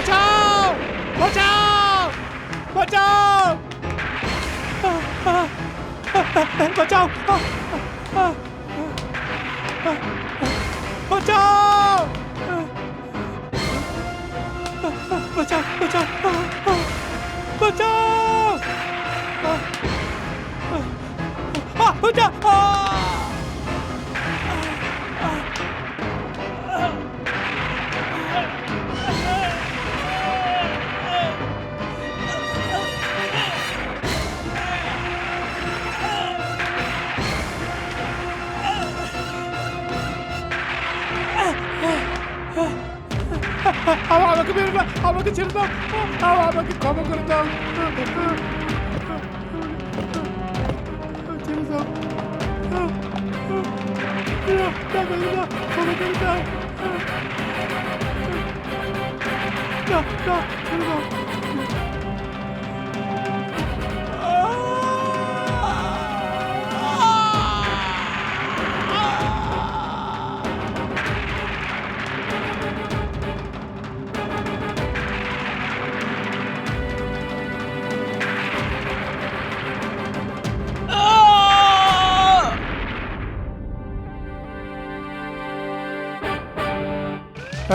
বাঁচাও বাঁচাও বাঁচাও বাঁচাও বাঁচাও বাঁচাও বাঁচাও বাঁচাও বাঁচাও আমাকে মেরো না, আমাকে ছেড়ে দাও, আমাকে ক্ষমা করে দাও, ছেড়ে দাও, ক্ষমা করে দাও, ছেড়ে দাও।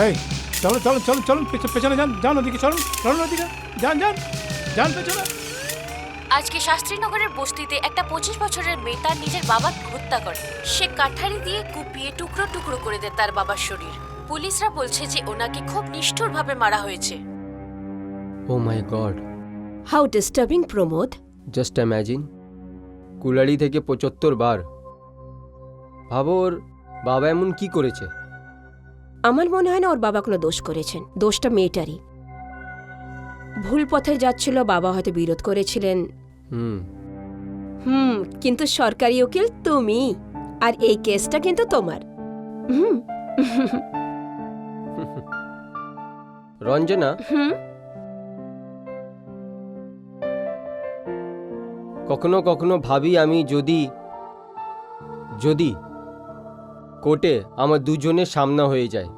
এই চলো চলো চলো চলুন, পেছনে যান, যান ওদিকে, চলুন চলুন ওদিকে, যান যান যান পেছনে। আজকে শাস্ত্রীনগরের বস্তিতে একটা 25 বছরের মেয়ে তার নিজের বাবাকে হত্যা করে। সে কাঠারি দিয়ে কুপিয়ে টুকরো টুকরো করে দেয় তার বাবার শরীর। পুলিশরা বলছে যে ওনাকে খুব নিষ্ঠুরভাবে মারা হয়েছে। Oh my god, how disturbing Pramod. Just imagine, কুলাড়ি থেকে 75 বার। ভাবো ওর বাবা এমন কি করেছে। আমার মনে হয় না ওর বাবা কোনো দোষ করেছেন, দোষটা মেয়েটারই। ভুল পথে যাচ্ছিল, বাবা হয়তো বিরোধ করেছিলেন। কিন্তু সরকারি উকিল তুমি, আর এই কেসটা কিন্তু তোমার। রঞ্জনা, কখনো কখনো ভাবি আমি যদি কোর্টে আমার দুজনের সামনা হয়ে যায়,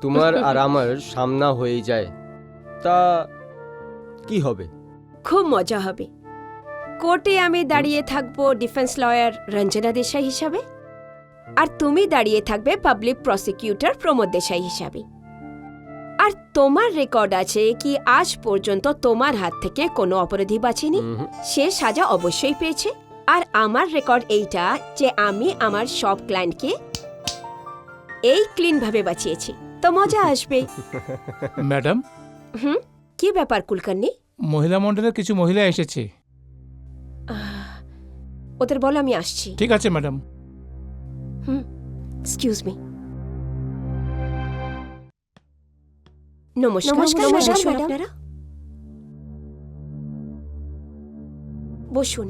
তোমার আর আমার সামনা হয়ে যায়, তা কি হবে? খুব মজা হবে। কোর্টে আমি দাঁড়িয়ে থাকবো ডিফেন্স লয়ার রঞ্জনা দেশাই হিসাবে, আর তুমি দাঁড়িয়ে থাকবে পাবলিক প্রসিকিউটর প্রমোদ দেশাই হিসাবে। আর তোমার রেকর্ড আছে কি আজ পর্যন্ত তোমার হাত থেকে কোনো অপরাধী বাঁচেনি, সে সাজা অবশ্যই পেয়েছে। আর আমার রেকর্ড এইটা যে আমি আমার সব ক্লায়েন্টকে এই ক্লিন ভাবে বাঁচিয়েছি, তো মজা আসবে। ম্যাডাম, কি ব্যাপার কুলকার্নি? মহিলা মণ্ডলের কিছু মহিলা এসেছে। ওদের বলো আমি আসছি। ঠিক আছে ম্যাডাম। Excuse me. নমস্কার আপনারা বসুন।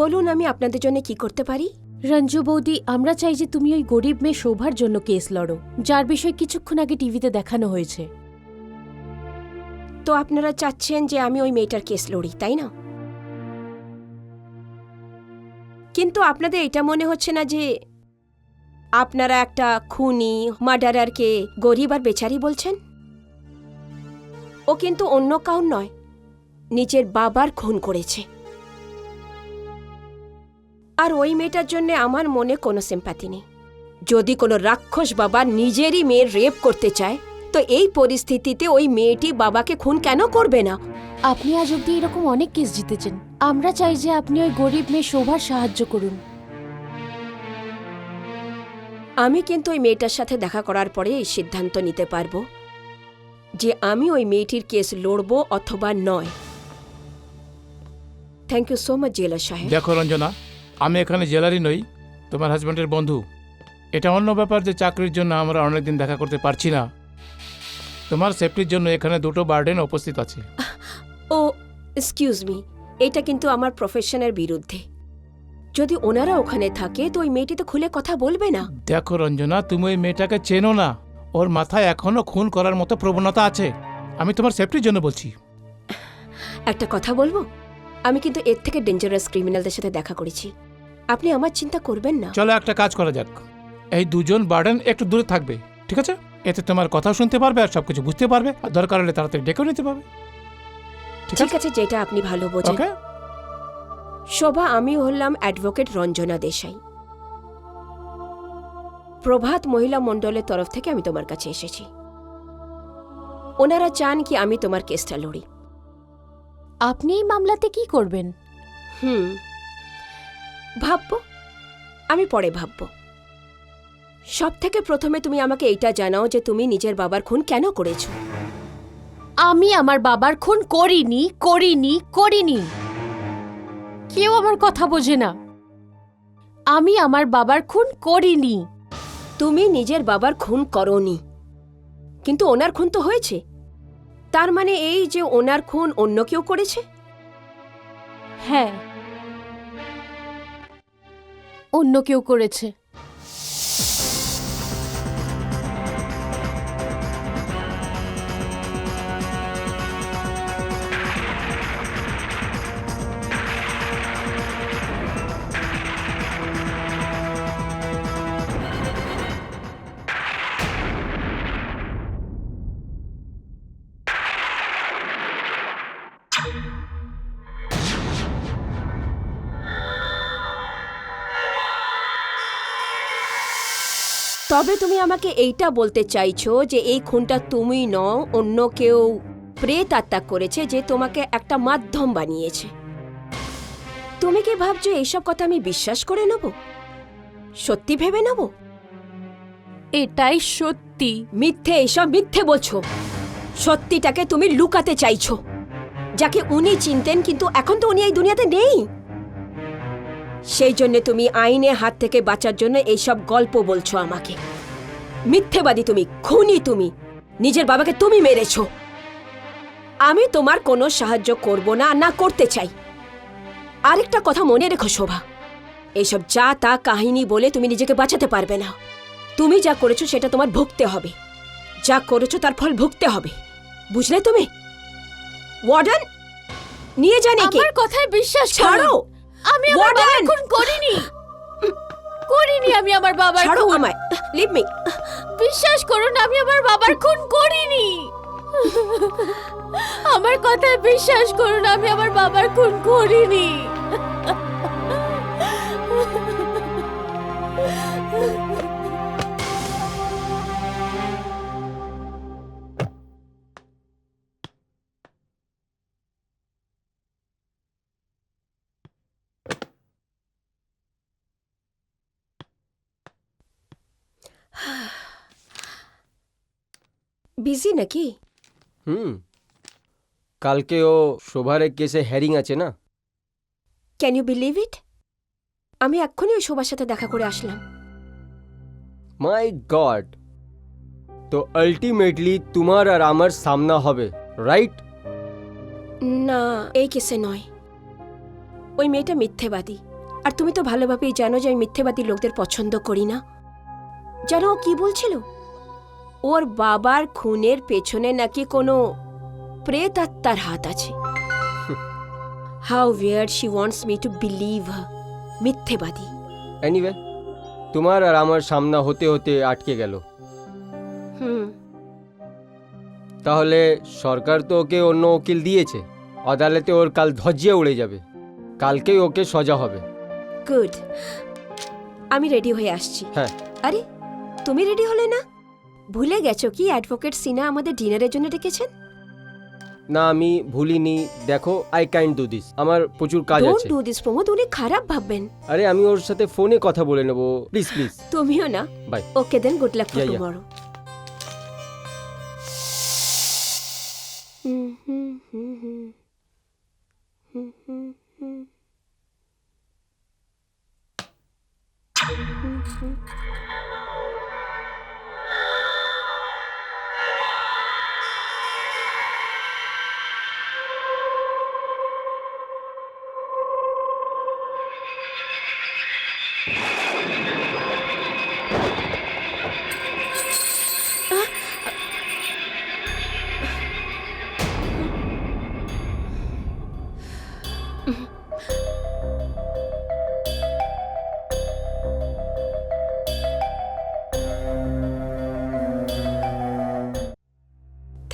বলুন আমি আপনাদের জন্য কি করতে পারি? রঞ্জু বৌদি, আমরা চাই যে তুমি ওই গরিব মেয়ে শোভার জন্য কেস লড়ো, যার বিষয়ে কিছুক্ষণ আগে টিভিতে দেখানো হয়েছে। তো আপনারা চাচ্ছেন যে আমি ওই মেয়েটার কেস লড়ি, তাই না? কিন্তু আপনাদের এটা মনে হচ্ছে না যে আপনারা একটা খুনি মার্ডারারকে গরিব আর বেচারি বলছেন? ও কিন্তু অন্য কাউর নয়, নিজের বাবার খুন করেছে। আর ওই মেয়েটার জন্য আমার মনে কোনো সিম্প্যাথি নেই। যদি কোনো রাক্ষস বাবা নিজেরই মেয়ের রেপ করতে চায়, তো এই পরিস্থিতিতে ওই মেয়েটি বাবাকে খুন কেন করবে না? আপনি আজ অব্দি এরকম অনেক কেস জিতেছেন। আমরা চাই যে আপনি ওই গরিব মেয়ে শোভার সাহায্য করুন। আমি কিন্তু ওই মেয়েটার সাথে দেখা করার পরে এই সিদ্ধান্ত নিতে পারবো যে আমি ওই মেয়েটির কেস লড়বো অথবা নয়। থ্যাংক ইউ সো মাচ জেলার সাহেব। দেখো রঞ্জনা, আমি এখানে জেলারই নই, তোমার হাজব্যান্ডের বন্ধু। এটা অন্য ব্যাপার যে চাকরির জন্য আমরা অনেকদিন দেখা করতে পারছি না। তোমার সেফটির জন্য এখানে দুটো বার্ডেন উপস্থিত আছে। ও এক্সকিউজ মি, এটা কিন্তু আমার প্রফেশনের বিরুদ্ধে। যদি ওনারা ওখানে থাকে তো ওই মেয়েটি তো খুলে কথা বলবে না। দেখো রঞ্জনা, তুমি ওই মেয়েটাকে চেনো না, ওর মাথায় এখনো খুন করার মতো প্রবণতা আছে। আমি তোমার সেফটির জন্য বলছি। একটা কথা বলবো, আমি কিন্তু এর থেকে ডেঞ্জারাস ক্রিমিনালদের সাথে দেখা করেছি। আপনি আমার চিন্তা করবেন না। চলো একটা কাজ করা যাক, এই দুজন বার্ডেন একটু দূরে থাকবে, ঠিক আছে? এতে তোমার কথা শুনতে পারবে আর সবকিছু বুঝতে পারবে, আর দরকার হলে তাড়াতাড়ি ডেকেও নিতে পারবে। ঠিক আছে, যেটা আপনি ভালো বোঝেন। ওকে। শোভা, আমি হলাম অ্যাডভোকেট রঞ্জনা দেশাই। প্রভাত মহিলা মণ্ডলের তরফ থেকে আমি তোমার কাছে এসেছি। ওনারা চান কি আমি তোমার কেসটা লড়ি। আপনি এই মামলাতে কি করবেন? ভাববো, আমি পরে ভাববো। সব থেকে প্রথমে তুমি আমাকে এইটা জানাও যে তুমি নিজের বাবার খুন কেন করেছো। আমি আমার বাবার খুন করিনি, করিনি, করিনি। কেউ আমার কথা বোঝে না। আমি আমার বাবার খুন করিনি। তুমি নিজের বাবার খুন করোনি, কিন্তু ওনার খুন তো হয়েছে। তার মানে এই যে ওনার খুন অন্য কেউ করেছে? হ্যাঁ, অন্য কেউ করেছে। তবে তুমি আমাকে এইটা বলতে চাইছো যে এই খুনটা তুমি নও, অন্য কেউ প্রেত আত্মা করেছে, যে তোমাকে একটা মাধ্যম বানিয়েছে। তুমি কি ভাবছো এইসব কথা আমি বিশ্বাস করে নেব? সত্যি ভেবে নেব? এটাই সত্যি। মিথ্যে, এইসব মিথ্যে বলছো। সত্যিটাকে তুমি লুকাতে চাইছো, যাকে উনি চিনতেন, কিন্তু এখন তো উনি এই দুনিয়াতে নেই। সেই জন্য তুমি আইনের হাত থেকে বাঁচার জন্য এইসব গল্প বলছো আমাকে। মিথ্যেবাদী তুমি, খুনি তুমি, নিজের বাবাকে তুমি মেরেছো। আমি তোমার কোনো সাহায্য করব না, না করতে চাই। আরেকটা কথা মনে রেখো শোভা, এইসব যা তা কাহিনী বলে তুমি নিজেকে বাঁচাতে পারবে না। তুমি যা করেছো সেটা তোমার ভুগতে হবে, যা করেছো তার ফল ভুগতে হবে, বুঝলে তুমি? ওয়ার্ডেন, নিয়ে জানি কি? আমার কথায় বিশ্বাস ছাড়ো। করো। আমি আমার বাবার ওয়ার্ডেন! খুন করিনি, করিনি। আমি আমার বাবার ছাড়ো খুন। আমায়, লিভ মি। বিশ্বাস করুন, আমি আমার বাবার খুন করিনি। আমার কথায় বিশ্বাস করুন, আমি আমার বাবার খুন করিনি। বিজি নাকি? কালকে ও শোভার এক কেসে হ্যারিং আছে না। Can you believe it? আমি এক্ষুনি ওই শোভার সাথে দেখা করে আসলাম। মাই গড, তো আলটিমেটলি তোমার আর আমার সামনা হবে, রাইট? না, এই কেসে নয়। ওই মেয়েটা মিথ্যেবাদী, আর তুমি তো ভালোভাবেই জানো যে আমি মিথ্যেবাদী লোকদের পছন্দ করি না। জানো ও কি বলছিল? ওর বাবার খুনের পেছনে নাকি কোনো প্রেত আত্মার হাত আছে। How weird, she wants me to believe her. মিথ্যেবাদী। এনিওয়ে, তোমার আর আমার সামনা হতে হতে আটকে গেল। তাহলে সরকার তো ওকে অন্য উকিল দিয়েছে, আদালতে ওর কাল ধজ্জিয়া উড়ে যাবে। কালকেই ওকে সজা হবে। গুড, আমি রেডি হয়ে আসছি। হ্যাঁ। আরে, তুমি রেডি হলে না? ভুলে গেছো কি অ্যাডভোকেট সিনহা আমাদের ডিনারের জন্য ডেকেছেন? না, আমি ভুলিনি। দেখো, আই ক্যান্ট ডু দিস, আমার প্রচুর কাজ ডোন্ট আছে। ডু দিস প্রমোদ, উনি খারাপ ভাববেন। আরে আমি ওর সাথে ফোনে কথা বলে নেবো, প্লিজ প্লিজ। তুমিও না? Bye. Okay then, good luck for Yeah, yeah. Tomorrow.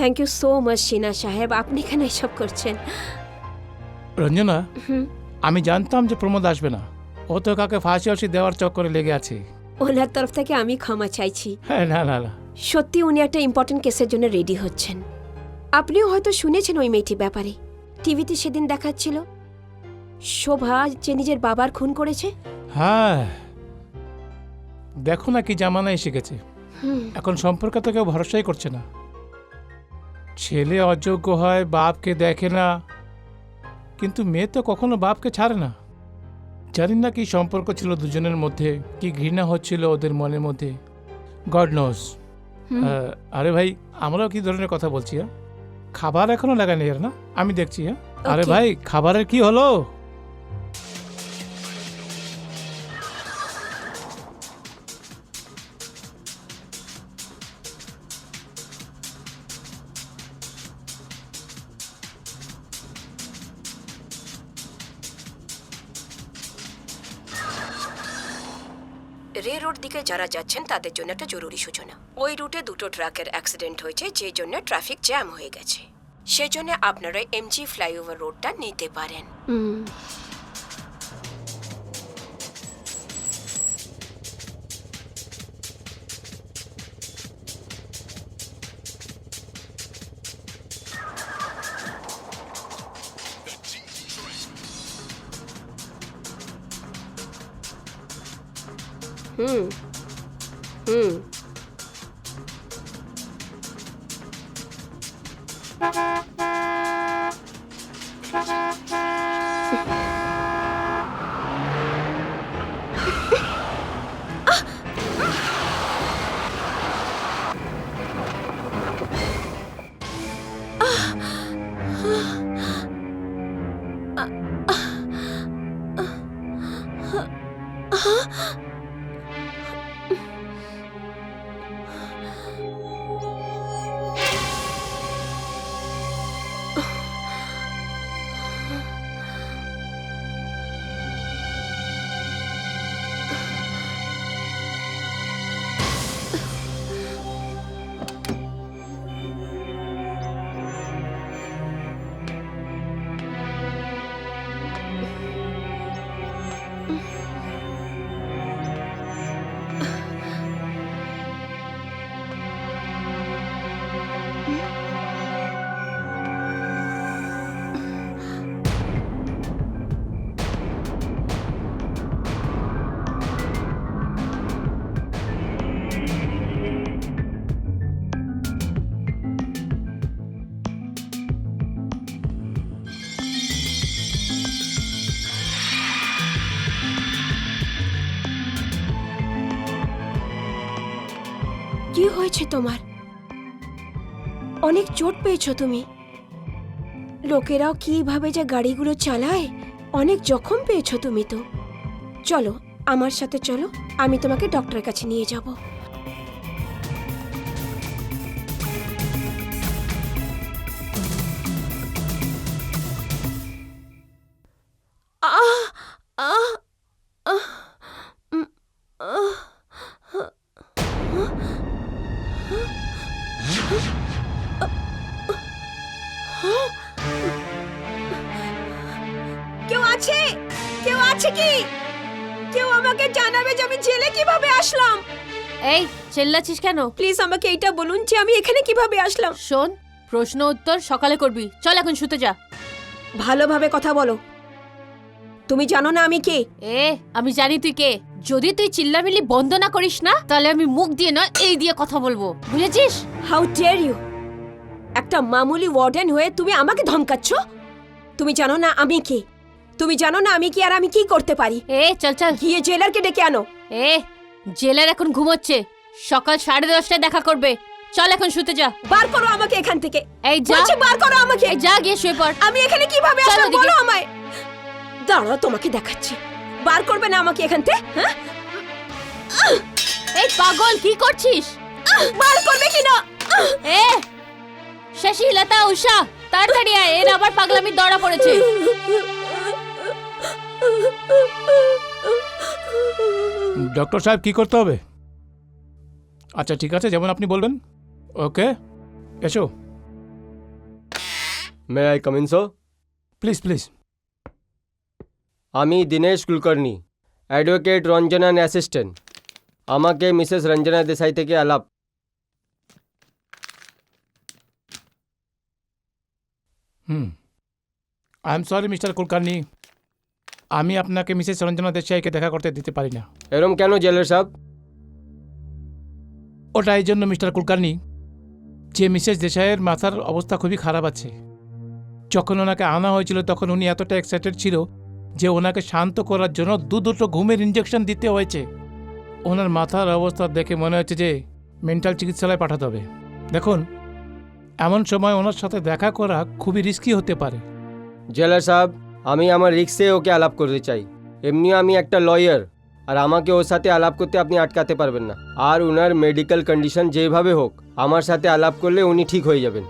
Thank you so much Sinha Saheb, আপনি কেন এসব করছেন? রঞ্জনা, হুম, আমি জানতাম যে প্রমোদ আসবে না। ও তো কাকে ফাঁসি ফাঁসি দেওয়ার চক্করে লেগে আছে। ওনার তরফ থেকে আমি ক্ষমা চাইছি। হ্যাঁ, না না না, সত্যি উনি একটা ইম্পর্টেন্ট কেসের জন্য রেডি হচ্ছেন। আপনিও হয়তো শুনেছেন ওই মেয়েটির ব্যাপারে। টিভিতে সেদিন দেখাচ্ছিল শোভা যে নিজের বাবার খুন করেছে। হ্যাঁ, দেখো না কি জামানা এসে গেছে। হুম, এখন সম্পর্কে তো কেউ ভরসাই করছে না। ছেলে অযোগ্য হয়, বাপকে দেখে না, কিন্তু মেয়ে তো কখনো বাপকে ছাড়ে না। জানি না কি সম্পর্ক ছিল দুজনের মধ্যে, কি ঘৃণা হচ্ছিল ওদের মনের মধ্যে, গড নোজ। হুম। আরে ভাই, আমরাও কি ধরনের কথা বলছি? হ্যাঁ, খাবার এখনো লাগানি আর না, আমি দেখছি। হ্যাঁ, আরে Okay. ভাই, খাবারের কি হলো? রে রোড দিকে যারা যাচ্ছেন তাদের জন্য একটা জরুরি সূচনা। ওই রুটে দুটো ট্রাকের অ্যাক্সিডেন্ট হয়েছে, যে জন্য ট্রাফিক জ্যাম হয়ে গেছে। সেজন্য আপনারা এমজি ফ্লাইওভার রোডটা নিতে পারেন। হুম হুম কি হয়েছে তোমার? অনেক চোট পেয়েছো তুমি। লোকেরাও কিভাবে যে গাড়িগুলো চালায়, অনেক জখম পেয়েছো তুমি তো। চলো আমার সাথে চলো, আমি তোমাকে ডক্টরের কাছে নিয়ে যাব। আহ আহ আহ উম, আহ কেউ আছে? কেউ আছে কি? কেউ আমাকে জানাবে যে আমি জেলে কিভাবে আসলাম? এই চেল্লাছিস কেন? প্লিজ আমাকে এইটা বলুন যে আমি এখানে কিভাবে আসলাম। শোন, প্রশ্ন উত্তর সকালে করবি। চল এখন শুতে যা। ভালোভাবে কথা বলো। তুমি জানো না আমি কে? আমি জানি তুই কে। যদি তুই চিল্লামিল্লি বন্ধ না করিস না, তাহলে আমি মুখ দিয়ে না এই দিয়ে কথা বলবো, বুঝেছিস? How dare you! একটা মামুলি ওয়ার্ডেন হয়ে তুমি আমাকে ধমকাচ্ছ? তুমি জানো না আমি কে? তুমি জানো না আমি কি আর আমি কি করতে পারি? চল চল, গিয়ে জেলারকে ডেকে আনো। জেলার এখন ঘুমোচ্ছে, সকাল 10:30টায় দেখা করবে। চল এখন শুতে যা। বার করো আমাকে এখান থেকে। এই যা, বলছি বার করো আমাকে। এই যা, গিয়ে শুয়ে পড়। আমি এখানে কিভাবে চল আসলাম ওদিকে। বলো আমায়। দাঁড়াও তোমাকে দেখাচ্ছি। বার করবে না আমাকে এখান থেকে? হ্যাঁ, এই পাগল, কি করছিস? বার করবে কি না? শশী, লতা, উষা, তাড়াতাড়ি আয়, এর আবার পাগলামি ধরা পড়েছে। ডক্টর সাহেব, কি করতে হবে? আচ্ছা ঠিক আছে, যেমন আপনি বলবেন। ওকে, এসো। May I come in sir? Please please. আমি দীনেশ কুলকার্নি, অ্যাডভোকেট রঞ্জনান অ্যাসিস্ট্যান্ট। আমাকে মিসেস রঞ্জনা দেশাই থেকে আলাপ। I am sorry Mister Kulkarni, আমি আপনাকে মিসেস রঞ্জনা দেশাইকে দেখা করতে দিতে পারি না। এরম কেন জেলার সাহেব? ওটা এই জন্য মিস্টার কুলকার্নি যে মিসেস দেশাইয়ের মাথার অবস্থা খুবই খারাপ আছে। যখন ওনাকে আনা হয়েছিল তখন উনি এতটা এক্সাইটেড ছিল যে ওনাকে শান্ত করার জন্য দুটো ঘুমের ইঞ্জেকশন দিতে হয়েছে। ওনার মাথার অবস্থা দেখে মনে হচ্ছে যে মেন্টাল চিকিৎসালয়ে পাঠাতে হবে। দেখুন, এমন সময় ওনার সাথে দেখা করা খুবই রিস্কি হতে পারে। জেলার সাহেব, আমি আমার রিক্সে ওকে আলাপ করতে চাই। এমনিও আমি একটা লয়ার, আর আমাকে ওর সাথে আলাপ করতে আপনি আটকাতে পারবেন না। আর ওনার মেডিকেল কন্ডিশন যেভাবে হোক আমার সাথে আলাপ করলে উনি ঠিক হয়ে যাবেন।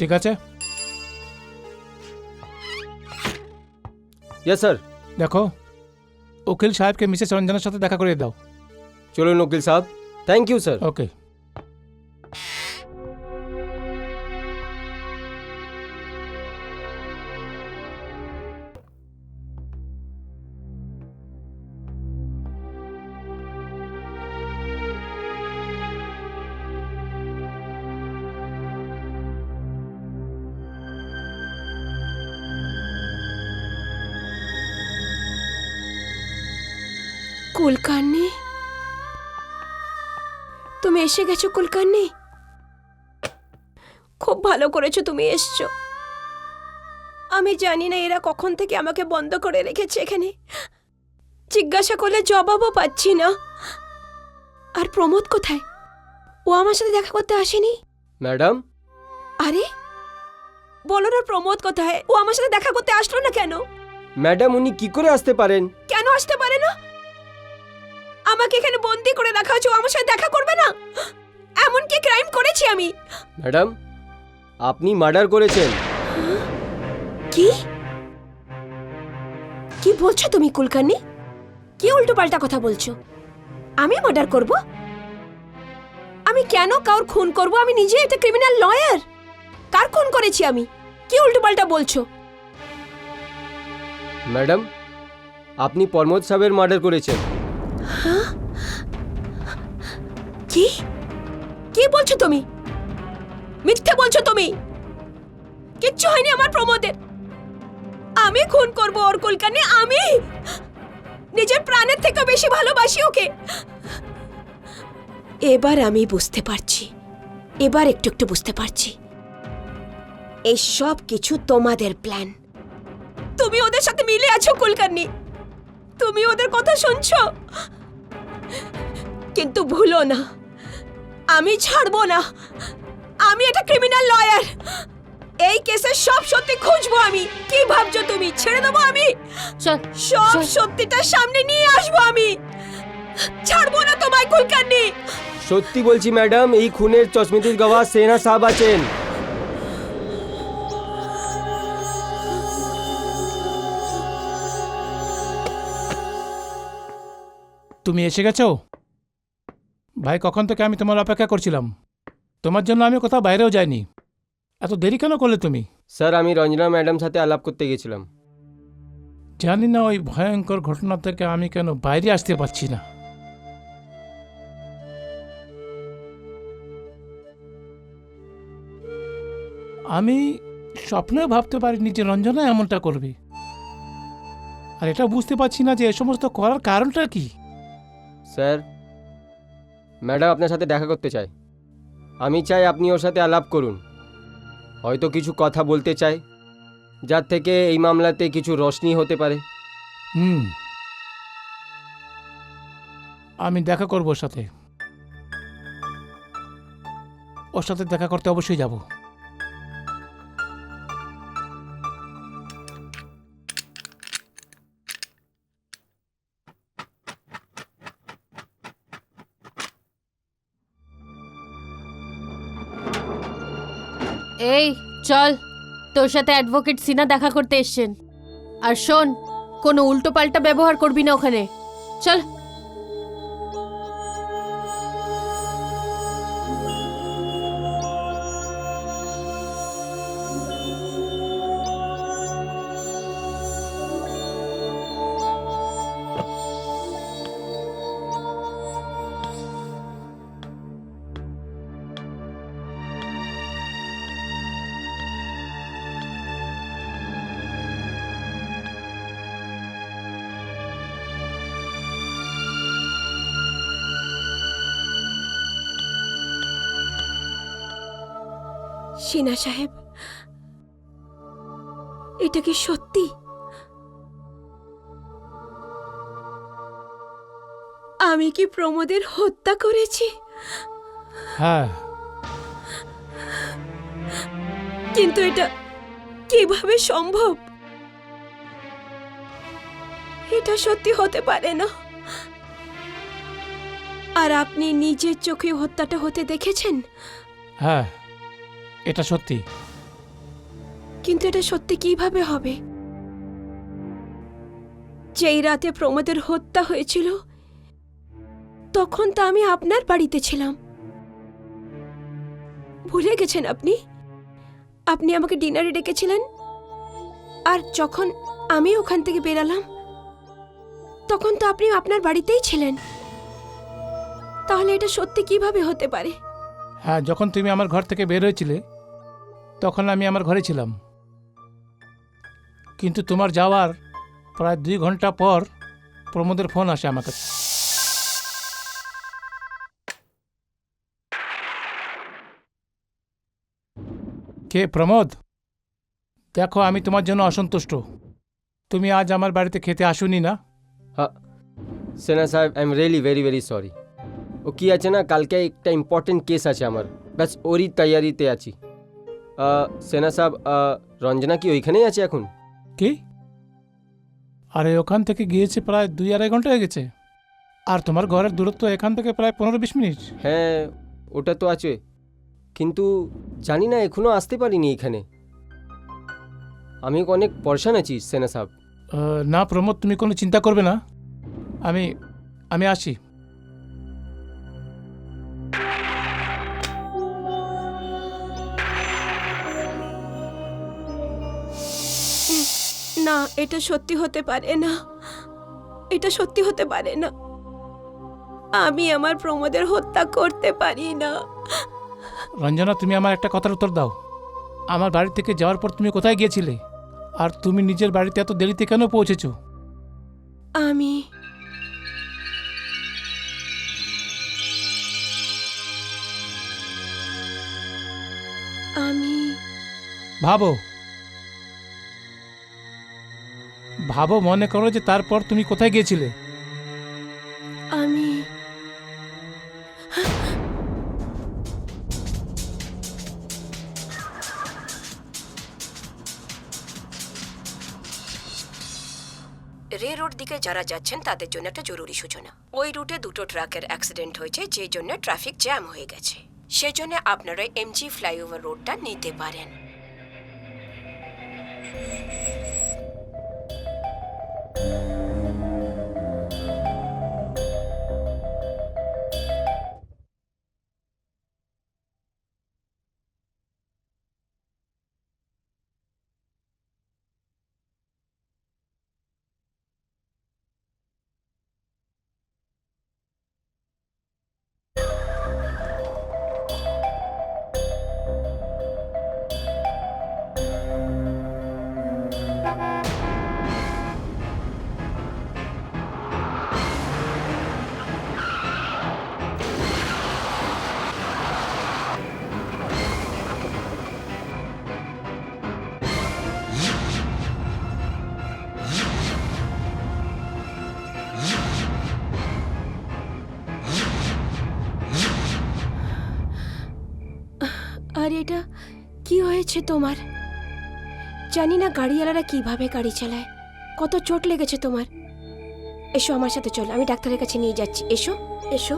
ঠিক আছে? Yes sir. দেখো, উকিল সাহেবকে মিসেস রঞ্জনার সাথে দেখা করে দাও। চলুন উকিল সাহেব। Thank you sir. Okay. Kulkarni, তুমি এসে গেছো কুলকার্নি? খুব ভালো করেছো তুমি এসছো। আমি জানি না এরা কখন থেকে আমাকে বন্ধ করে রেখেছে এখানে। জিজ্ঞাসা করলে জবাবও পাচ্ছি না। আর প্রমোদ কোথায়? ও আমার সাথে দেখা করতে আসেনি। ম্যাডাম, আরে বলো না, প্রমোদ কোথায়? ও আমার সাথে দেখা করতে আসলো না কেন? ম্যাডাম উনি কি করে আসতে পারেন? কেন আসতে পারে না? আমাকে এখানে বন্দি করে রাখা আছে, ও আমার সাথে দেখা করবে না? এমন কি ক্রাইম করেছি আমি? ম্যাডাম, আপনি মার্ডার করেছেন। কি কি বলছো তুমি কুলকার্নি? কি উল্টোপাল্টা কথা বলছো? আমি মার্ডার করব? আমি কেন কাউর খুন করব? আমি নিজে একটা ক্রিমিনাল লয়ার। কার খুন করেছি আমি? কি উল্টোপাল্টা বলছো? ম্যাডাম, আপনি প্রমোদ সাহেবের মার্ডার করেছেন। কি কি বলছো তুমি? মিথ্যে বলছো তুমি। কিচ্ছু হয়নি আমার প্রমোদের। আমি খুন করব ওর কুলকার্নি? আমি নিজের প্রাণের থেকে বেশি ভালোবাসি ওকে। এবার আমি বুঝতে পারছি, এবার একটু একটু বুঝতে পারছি এই সব কিছু তোমাদের প্ল্যান। তুমি ওদের সাথে মিলে আছো কুলকার্নি, তুমি ওদের কথা শুনছো। কিন্তু ভুলো না, আমি ছাড়বো না। আমি একটা ক্রিমিনাল লয়ার। এই কেসের সব সত্যি খুঁজবো আমি। কি ভাবছো তুমি ছেড়ে দেবো আমি? চল সব চল। সত্যিটা সামনে নিয়ে আসবো আমি। ছাড়বো না তোমায় কুলকার্নি। সত্যি বলছি ম্যাডাম, এই খুনের চশমিদির গওয়াহ সেনা সাহেব আছেন। তুমি এসে গেছো? ভাই, কখন থেকে আমি তোমার অপেক্ষা করছিলাম। তোমার জন্য আমি কোথাও বাইরেও যাইনি। এত দেরি কেন করলে তুমি? স্যার, আমি রঞ্জনা ম্যাডাম সাথে আলাপ করতে গেছিলাম। জানি না ওই ভয়ঙ্কর ঘটনা থেকে আমি কেন বাইরে আসতে পারছি না। আমি স্বপ্নেও ভাবতে পারিনি যে রঞ্জনা এমনটা করবে। আর এটা বুঝতে পারছি না যে এ সমস্ত করার কারণটা কি। স্যার, ম্যাডাম আপনার সাথে দেখা করতে চাই। আমি চাই আপনি ওর সাথে আলাপ করুন। হয়তো কিছু কথা বলতে চাই, যার থেকে এই মামলাতে কিছু রোশনি হতে পারে। আমি দেখা করব ওর সাথে। ওর সাথে দেখা করতে অবশ্যই যাব। এই চল, তোর সাথে অ্যাডভোকেট সিনা দেখা করতে এসছেন। আর শোন, কোনো উল্টো পাল্টা ব্যবহার করবি না ওখানে। চল। সিনহা সাহেব, এটা কি সত্যি? আমি কি প্রমোদের হত্যা করেছি? হ্যাঁ, কিন্তু এটা কিভাবে সম্ভব? এটা সত্যি হতে পারে না। আর আপনি নিজের চোখে হত্যাটা হতে দেখেছেন? হ্যাঁ, এটা সত্যি। কিন্তু এটা সত্যি কিভাবে হবে? যেই রাতে প্রমোদের হত্যা হয়েছিল তখন তো আমি আপনার বাড়িতে ছিলাম। ভুলে গেছেন আপনি? আপনি আমাকে ডিনারে ডেকেছিলেন, আর যখন আমি ওখান থেকে বেরালাম তখন তো আপনি আপনার বাড়িতেই ছিলেন। তাহলে এটা সত্যি কিভাবে হতে পারে? হ্যাঁ, যখন তুমি আমার ঘর থেকে বের হয়েছিলে তখন আমি আমার ঘরে ছিলাম, কিন্তু তোমার যাওয়ার প্রায় 2 ঘন্টা পর প্রমোদের ফোন আসে আমার কাছে। কে প্রমোদ? দেখো, আমি তোমার জন্য অসন্তুষ্ট। তুমি আজ আমার বাড়িতে খেতে আসোনি না? হ্যাঁ Sinha Saheb, I am really very very sorry. ও কি আছে না, কালকে একটা ইম্পর্টেন্ট কেস আছে আমার, ব্যাস ওরই তৈয়ারিতে আছি। সিনহা সাহেব, রঞ্জনা কি ওইখানেই আছে এখন? কি? আরে ওখান থেকে গিয়েছে প্রায় 2-2.5 ঘন্টা হয়ে গেছে, আর তোমার ঘরের দূরত্ব এখান থেকে প্রায় 15-20 মিনিট। হ্যাঁ, ওটা তো আছে, কিন্তু জানি না এখনও আসতে পারিনি এখানে। আমি অনেক পরেশান আছি সিনহা সাহেব। না প্রমোদ, তুমি কোনো চিন্তা করবে না, আমি আমি আসি। না, এটা সত্যি হতে পারে না। এটা সত্যি হতে পারে না। আমি আমার প্রমোদের হত্যা করতে পারি না। রঞ্জনা, তুমি আমার একটা কথার উত্তর দাও। আমার বাড়ি থেকে যাওয়ার পর তুমি কোথায় গিয়েছিলে, আর তুমি নিজের বাড়িতে এত দেরিতে কেন পৌঁছেছো? আমি আমি ভাবো ভাবো, মনে করো যে তারপর তুমি কোথায় গিয়েছিলে। আমি রে রোড দিকে যারা যাচ্ছেন তাদের জন্য একটা জরুরি সূচনা। ওই রুটে 2টো ট্রাকের অ্যাক্সিডেন্ট হয়েছে, যে জন্য ট্রাফিক জ্যাম হয়ে গেছে। সেজন্য আপনারা এমজি ফ্লাইওভার রোডটা নিতে পারেন। আর এটা কি হয়েছে তোমার? জানি না গাড়িওয়ালারা কিভাবে গাড়ি চালায়। কত চোট লেগেছে তোমার। এসো আমার সাথে, চলো, আমি ডাক্তারের কাছে নিয়ে যাচ্ছি। এসো এসো।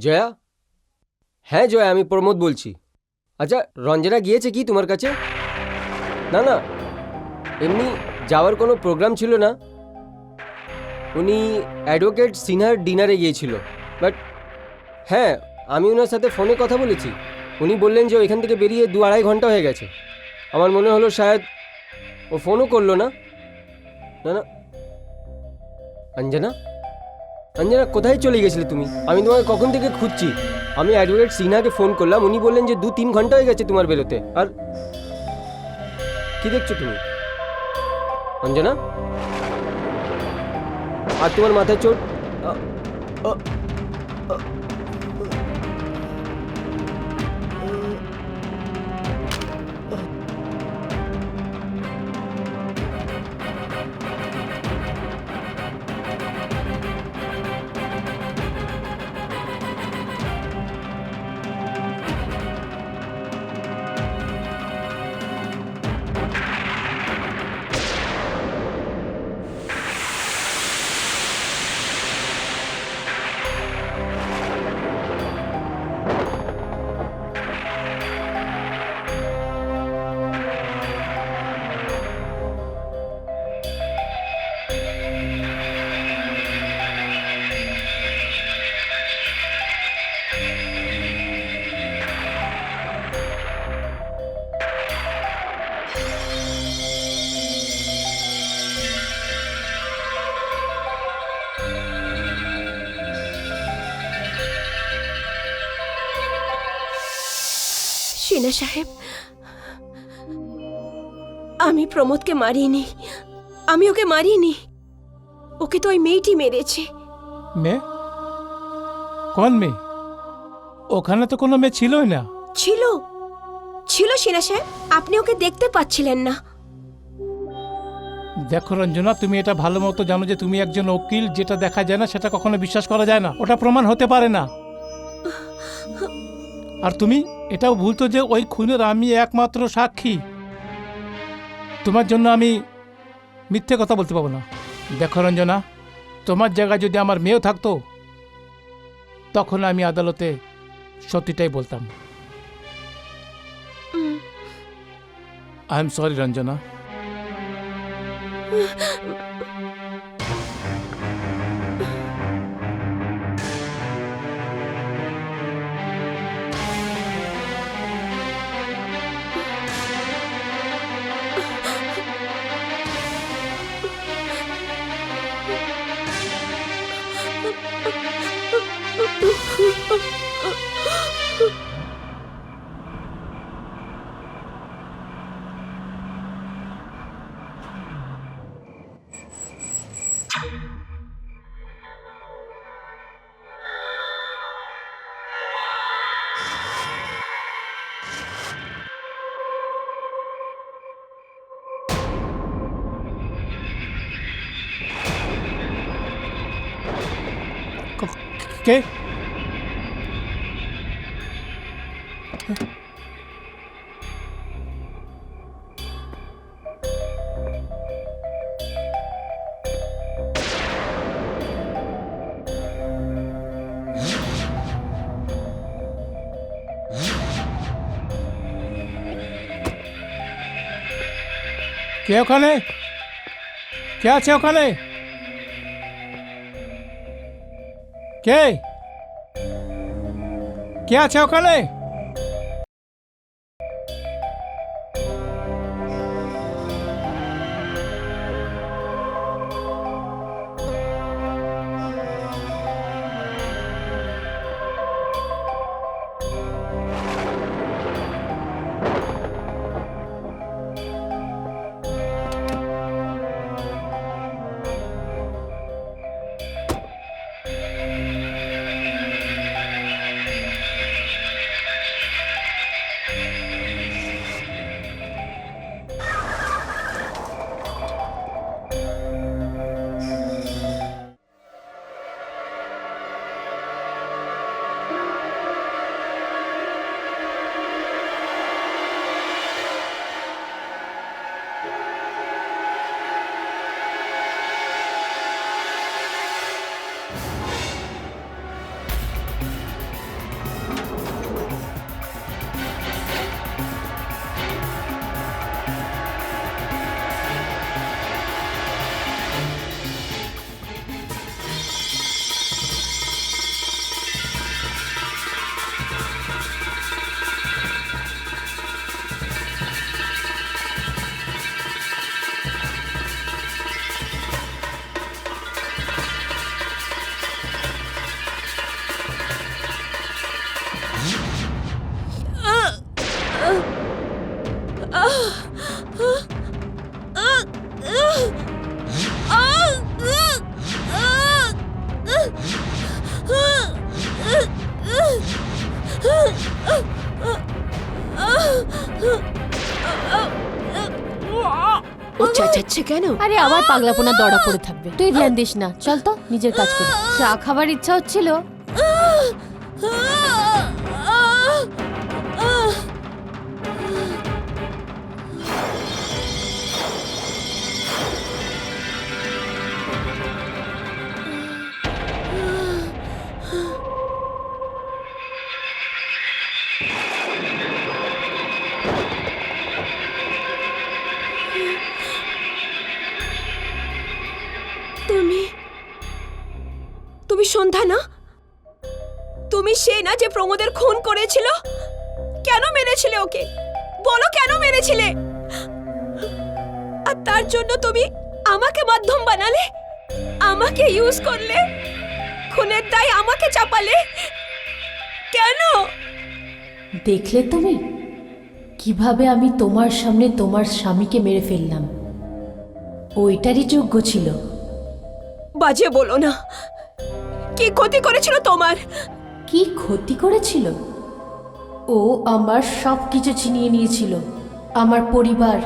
জয়া? হ্যাঁ জয়া, আমি প্রমোদ বলছি। আচ্ছা, রঞ্জনা গিয়েছে কি তোমার কাছে? না না, এমনি যাওয়ার কোনো প্রোগ্রাম ছিল না। উনি অ্যাডভোকেট সিনহার ডিনারে গিয়েছিল। বাট হ্যাঁ, আমি ওনার সাথে ফোনে কথা বলেছি। উনি বললেন যে ওইখান থেকে বেরিয়ে 2-2.5 ঘন্টা হয়ে গেছে। আমার মনে হলো শায়দ ও ফোনও করলো না। না না, অঞ্জনা, অঞ্জনা কোথায় চলে গেছিলে তুমি? আমি তোমাকে কখন থেকে খুঁজছি। আমি অ্যাডভোকেট সিনহাকে ফোন করলাম, উনি বললেন যে 2-3 ঘন্টা হয়ে গেছে তোমার বেরোতে। আর কি দেখছো তুমি অঞ্জনা? আর তোমার মাথায় চোট? আ, আ, আ, সিনহা সাহেব, আমি প্রমোদকে মারিনি। আমি ওকে মারিনি। ওকে তো ওই মেয়েটি মেরেছে। মেয়ে? কোন মেয়ে? ওখানে তো কোনো মেয়ে ছিলই না। ছিল, ছিল সিনহা সাহেব, আপনি ওকে দেখতে পাচ্ছিলেন না। দেখো রঞ্জনা, তুমি এটা ভালো মতো জানো যে তুমি একজন উকিল, যেটা দেখা যায় না সেটা কখনো বিশ্বাস করা যায় না, ওটা প্রমাণ হতে পারে না। আর তুমি এটাও ভুলতো যে ওই খুনের আমি একমাত্র সাক্ষী। তোমার জন্য আমি মিথ্যে কথা বলতে পারবো না। দেখো রঞ্জনা, তোমার জায়গায় যদি আমার মেয়েও থাকতো, তখন আমি আদালতে সত্যিটাই বলতাম। I am sorry Ranjana. কে? কে ওখানে? কে আছে ওখানে? কে? কে আছে ওখানে? চেঁচাচ্ছে কেন? আরে আবার পাগলাপোনা দড়া পড়ে থাকবে, তুই ধ্যান দিস না, চল তো নিজের কাজ করি। চা খাবার ইচ্ছা হচ্ছিল। তুমি সন্ধ্যা না? তুমি সে না যে প্রমোদের খুন করেছিল? কেন মেরেছিলে ওকে? বলো কেন মেরেছিলে? আর তার জন্য তুমি আমাকে মাধ্যম বানালে, আমাকে ইউজ করলে, খুনের দায় আমাকে চাপালে কেন? দেখলে তুমি কিভাবে আমি তোমার সামনে তোমার স্বামীকে মেরে ফেললাম? ওইটারই যোগ্য ছিল। বাজে বলো না। কি ক্ষতি করেছিল তোমার? কি ক্ষতি করেছিল? ও আমার সব কিছু ছিনিয়ে নিয়েছিল, আমার পরিবার,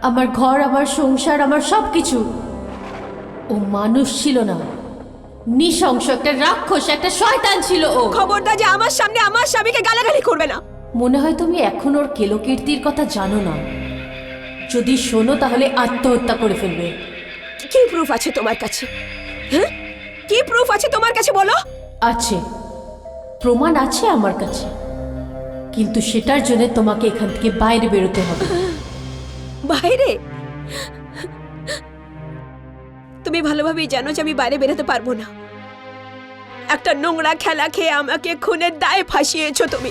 আমার ঘর, আমার সংসার, আমার সব কিছু। ও মানুষ ছিল না, নৃশংস একটা রাক্ষস, একটা শয়তান ছিল ও। খবরদার যে আমার সামনে আমার স্বামীকে গালাগালি করবে না। মনে হয় তুমি এখন ওর কেলোকীর্তির কথা জানো না। যদি শোনো তাহলে আত্মহত্যা করে ফেলবে। কি প্রুফ আছে তোমার কাছে? হ্যাঁ, কি প্রুফ আছে তোমার কাছে বলো? আছে, প্রমাণ আছে আমার কাছে, কিন্তু সেটার জন্য তোমাকে এখান থেকে বাইরে বেরোতে হবে। বাইরে? তুমি ভালোভাবেই জানো যে আমি বাইরে বেরোতে পারবো না। একটা নোংরা খেলা খেয়ে আমাকে খুনের দায়ে ফাঁসিয়েছো তুমি।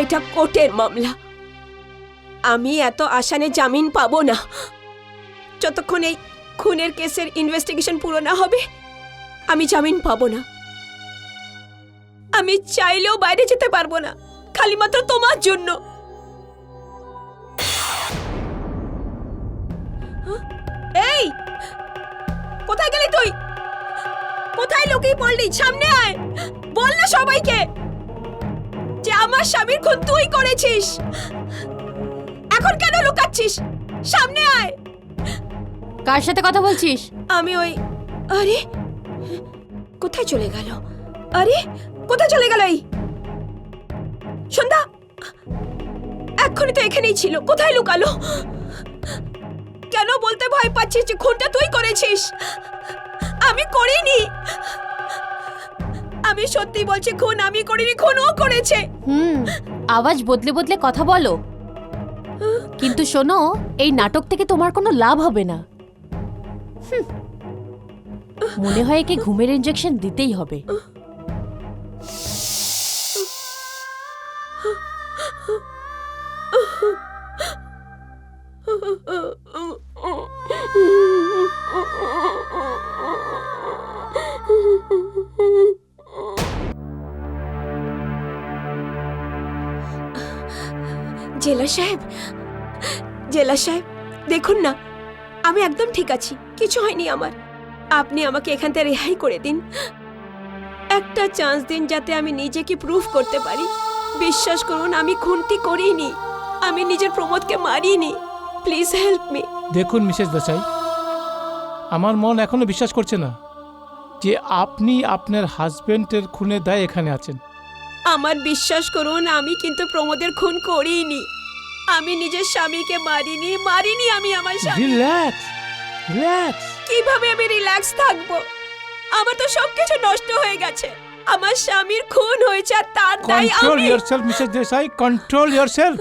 এটা কোর্টের মামলা, আমি এত আসানে জামিন পাবো না। যতক্ষণ এই খুনের কেসের ইনভেস্টিগেশন পুরো না হবে আমি জামিন পাবো না। আমি চাইলেও বাইরে যেতে পারবো না, খালি মাত্র তোমার জন্য। এই, কোথায় গেলি তুই? কোথায় লুকিয়ে পড়লি? সামনে আয়, বল না সবাইকে যে আমার স্বামীর খুন তুই করেছিস। এখন কেন লুকাচ্ছিস? সামনে আয়। কার সাথে কথা বলছিস? আমি ওই, আরে কোথায় চলে গেল? আরে কোথায় চলে গেল এই সন্ধ্যা? এক্ষুনি তো এখানেই ছিল, কোথায় লুকালো? কেন বলতে ভয় পাচ্ছিস যে খুনটা তুই করেছিস? আমি করিনি, আমি সত্যি বলছি, খুন আমি করিনি, খুন ও করেছে। আওয়াজ বদলে বদলে কথা বলো, কিন্তু শোনো, এই নাটক থেকে তোমার কোনো লাভ হবে না। মনে হয় একে ঘুমের ইনজেকশন দিতেই হবে। জেলা সাহেব, জেলা সাহেব দেখুন না, আমি একদম ঠিক আছি, কিছু হয়নি আমার। আপনি আমাকে এখান থেকে রেহাই করে দিন, একটা চান্স দিন যাতে আমি নিজেকে প্রুফ করতে পারি। বিশ্বাস করুন আমি খুনটি করিনি, আমি নিজের প্রমোদকে মারিনি। Please help me. দেখুন মিসেস দেশাই, আমার মন এখনো বিশ্বাস করছে না যে আপনি আপনার হাজবেন্ডের খুনের দায়ে এখানে আছেন। আমার বিশ্বাস করুন, আমি কিন্তু প্রমোদের খুন করিনি, আমি নিজের স্বামীকে মারিনি, মারিনি আমি আমার স্বামী। Relax, relax. কিভাবে আমি রিল্যাক্স থাকবো? আমার তো সবকিছু নষ্ট হয়ে গেছে, আমার স্বামীর খুন হয়েছে আর তার দায় কন্ট্রোল আমি। Yourself Mrs Desai, control yourself.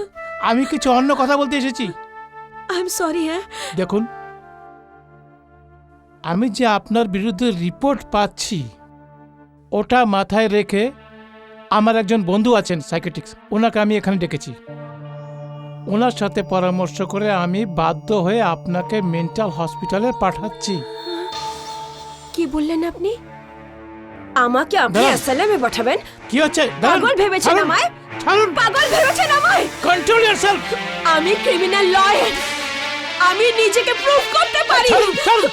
আমি কিছু অন্য কথা বলতে এসেছি। I am sorry. হ্যাঁ, দেখুন, আমি যে আপনার বিরুদ্ধে রিপোর্ট পাচ্ছি ওটা মাথায় রেখে আমার একজন বন্ধু আছেন সাইকিয়াট্রিস্ট, ওনাকে আমি এখানে ডেকেছি। ওনার সাথে পরামর্শ করে আমি বাধ্য হয়ে আপনাকে মেন্টাল হসপিটালে পাঠাচ্ছি। কি বললেন আপনি? আমাকে আপনি দাঁড়ান। অ্যাসাইলামে পাঠাবেন? কি হচ্ছে? পাগল ভেবেছেন আমায়? ছাড়ুন, পাগল ভেবেছেন আমায়? Control yourself. আমি ক্রিমিনাল লয়ার, আমি নিজেকে প্রুভ করতে পারি। ছাড়ুন, ছাড়ুন।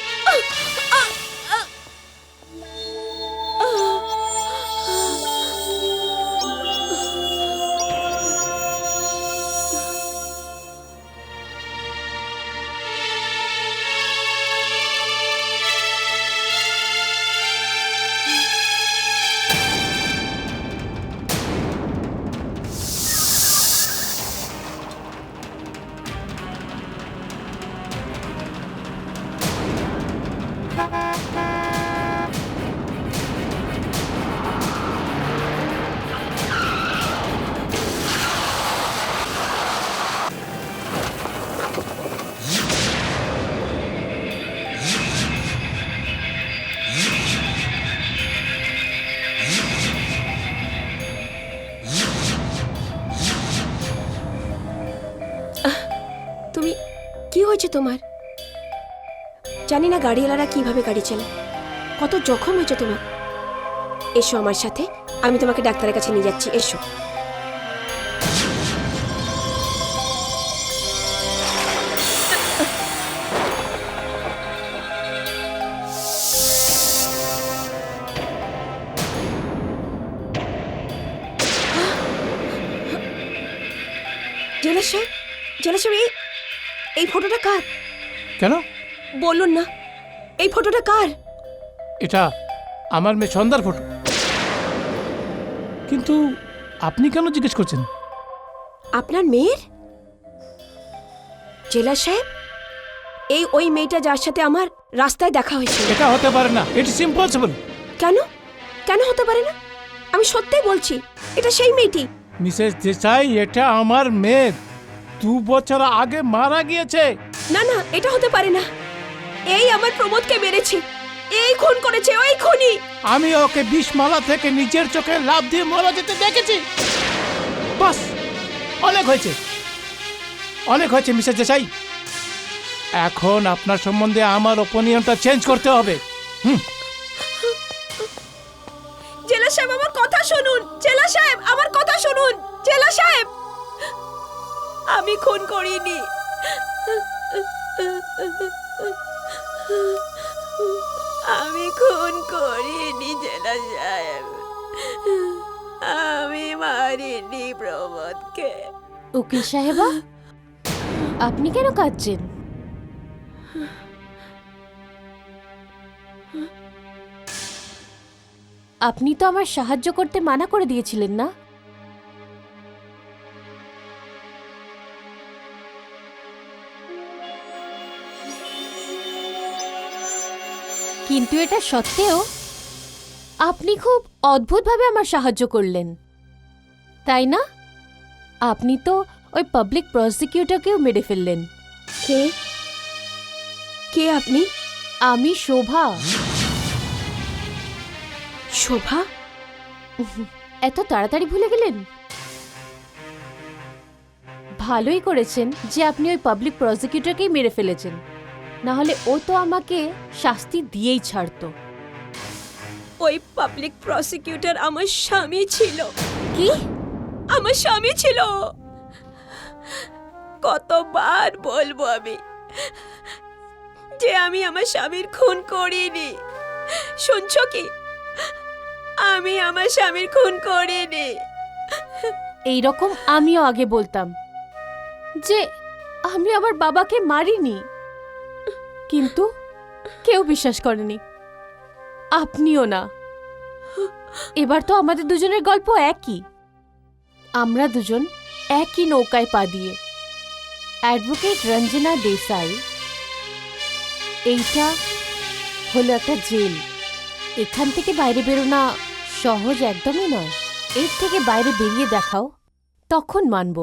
হয়েছে তোমার? জানি না গাড়িওয়ালারা কিভাবে গাড়ি চালায়। কত জখম হয়েছে তোমার। এসো আমার সাথে, আমি তোমাকে ডাক্তারের কাছে নিয়ে যাচ্ছি, এসো। জেলা সাহেব, জেলা সাহেব, এই ফটোটা কার? কেন? বলুন না, এই ফটোটা কার? এটা আমার মেয়ে সন্ধ্যার ফটো। কিন্তু আপনি কেন জিজ্ঞেস করছেন? আপনার মেয়ের? জেলা সাহেব, ওই মেয়েটা যার সাথে আমার রাস্তায় দেখা হয়েছিল। এটা হতে পারে না, ইটস ইম্পসিবল। কেন? কেন হতে পারে না? আমি সত্যিই বলছি, এটা সেই মেয়েটি। মিসেস দেশাই, এটা আমার মেয়ে 2 বছর আগে মারা গিয়েছে। না না, এটা হতে পারে না। এই আমার প্রমোদকে মেরেছে, এই খুন করেছে, ওই খুনি। আমি ওকে 20 মালা থেকে নিজের চোখে লাফ দিয়ে মারা যেতে দেখেছি। বাস, অনেক হয়েছে, অনেক হয়েছে মিসেস দেশাই। এখন আপনার সম্বন্ধে আমার ওপিনিয়নটা চেঞ্জ করতে হবে। জেলা সাহেব, আমার কথা শুনুন। জেলা সাহেব, আমার কথা শুনুন। জেলা সাহেব, আমি খুন করিনি। আমি খুন করিনি জেলা সাহেব। আমি মারিনি প্রমোদকে। উকিল সাহেবা, আপনি কেন কাঁদছেন? আপনি তো আমার সাহায্য করতে মানা করে দিয়েছিলেন না? কিন্তু এটা সত্ত্বেও আপনি খুব অদ্ভুতভাবে আমার সাহায্য করলেন, তাই না? আপনি তো ওই পাবলিক প্রসিকিউটরকেও মেরে ফেললেন। কে? কে আপনি? আমি শোভা। শোভা? এত তাড়াতাড়ি ভুলে গেলেন? ভালোই করেছেন যে আপনি ওই পাবলিক প্রসিকিউটরকেই মেরে ফেলেছেন, না হলে ও তো আমাকে শাস্তি দিয়েই ছাড়তো। ওই পাবলিক প্রসিকিউটর আমার স্বামী ছিল। কি? আমার স্বামী ছিল। কতবার বলবো আমি যে আমি আমার স্বামীর খুন করিনি? শুনছো কি? আমি আমার স্বামীর খুন করিনি। এই রকম আমিও আগে বলতাম যে আমি আমার বাবাকে মারিনি, কিন্তু কেউ বিশ্বাস করেনি, আপনিও না। এবার তো আমাদের দুজনের গল্প একই। আমরা দুজন একই নৌকায় পা দিয়ে। অ্যাডভোকেট রঞ্জনা দেশাই, এইটা হলো একটা জেল। এখান থেকে বাইরে বেরোনা সহজ একদমই নয়। এর থেকে বাইরে বেরিয়ে দেখাও, তখন মানব।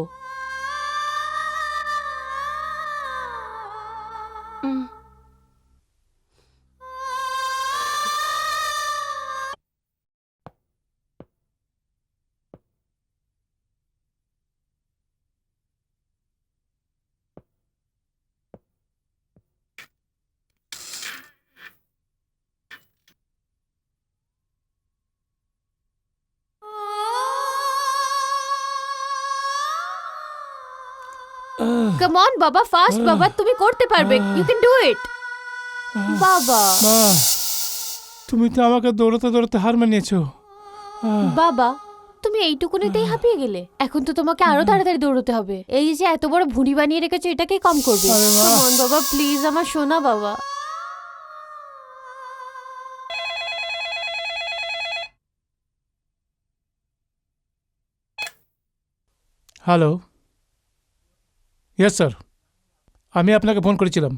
কাম অন বাবা, ফাস্ট বাবা, তুমি করতে পারবে। ইউ ক্যান ডু ইট বাবা। মা, তুমি তো আমাকে দৌড়াতে দৌড়াতে হার মানিয়েছো। বাবা, তুমি এইটুকুনিতেই হাঁপিয়ে গেলে? এখন তো তোমাকে আরো তাড়াতাড়ি দৌড়তে হবে। এই যে এত বড় ভুঁড়ি বানিয়ে রেখেছো, এটাকেই কম করবে। আরে মা। কাম অন বাবা, প্লিজ, আমার সোনা বাবা। হ্যালো, ইয়েস স্যার, আমি আপনাকে ফোন করেছিলাম।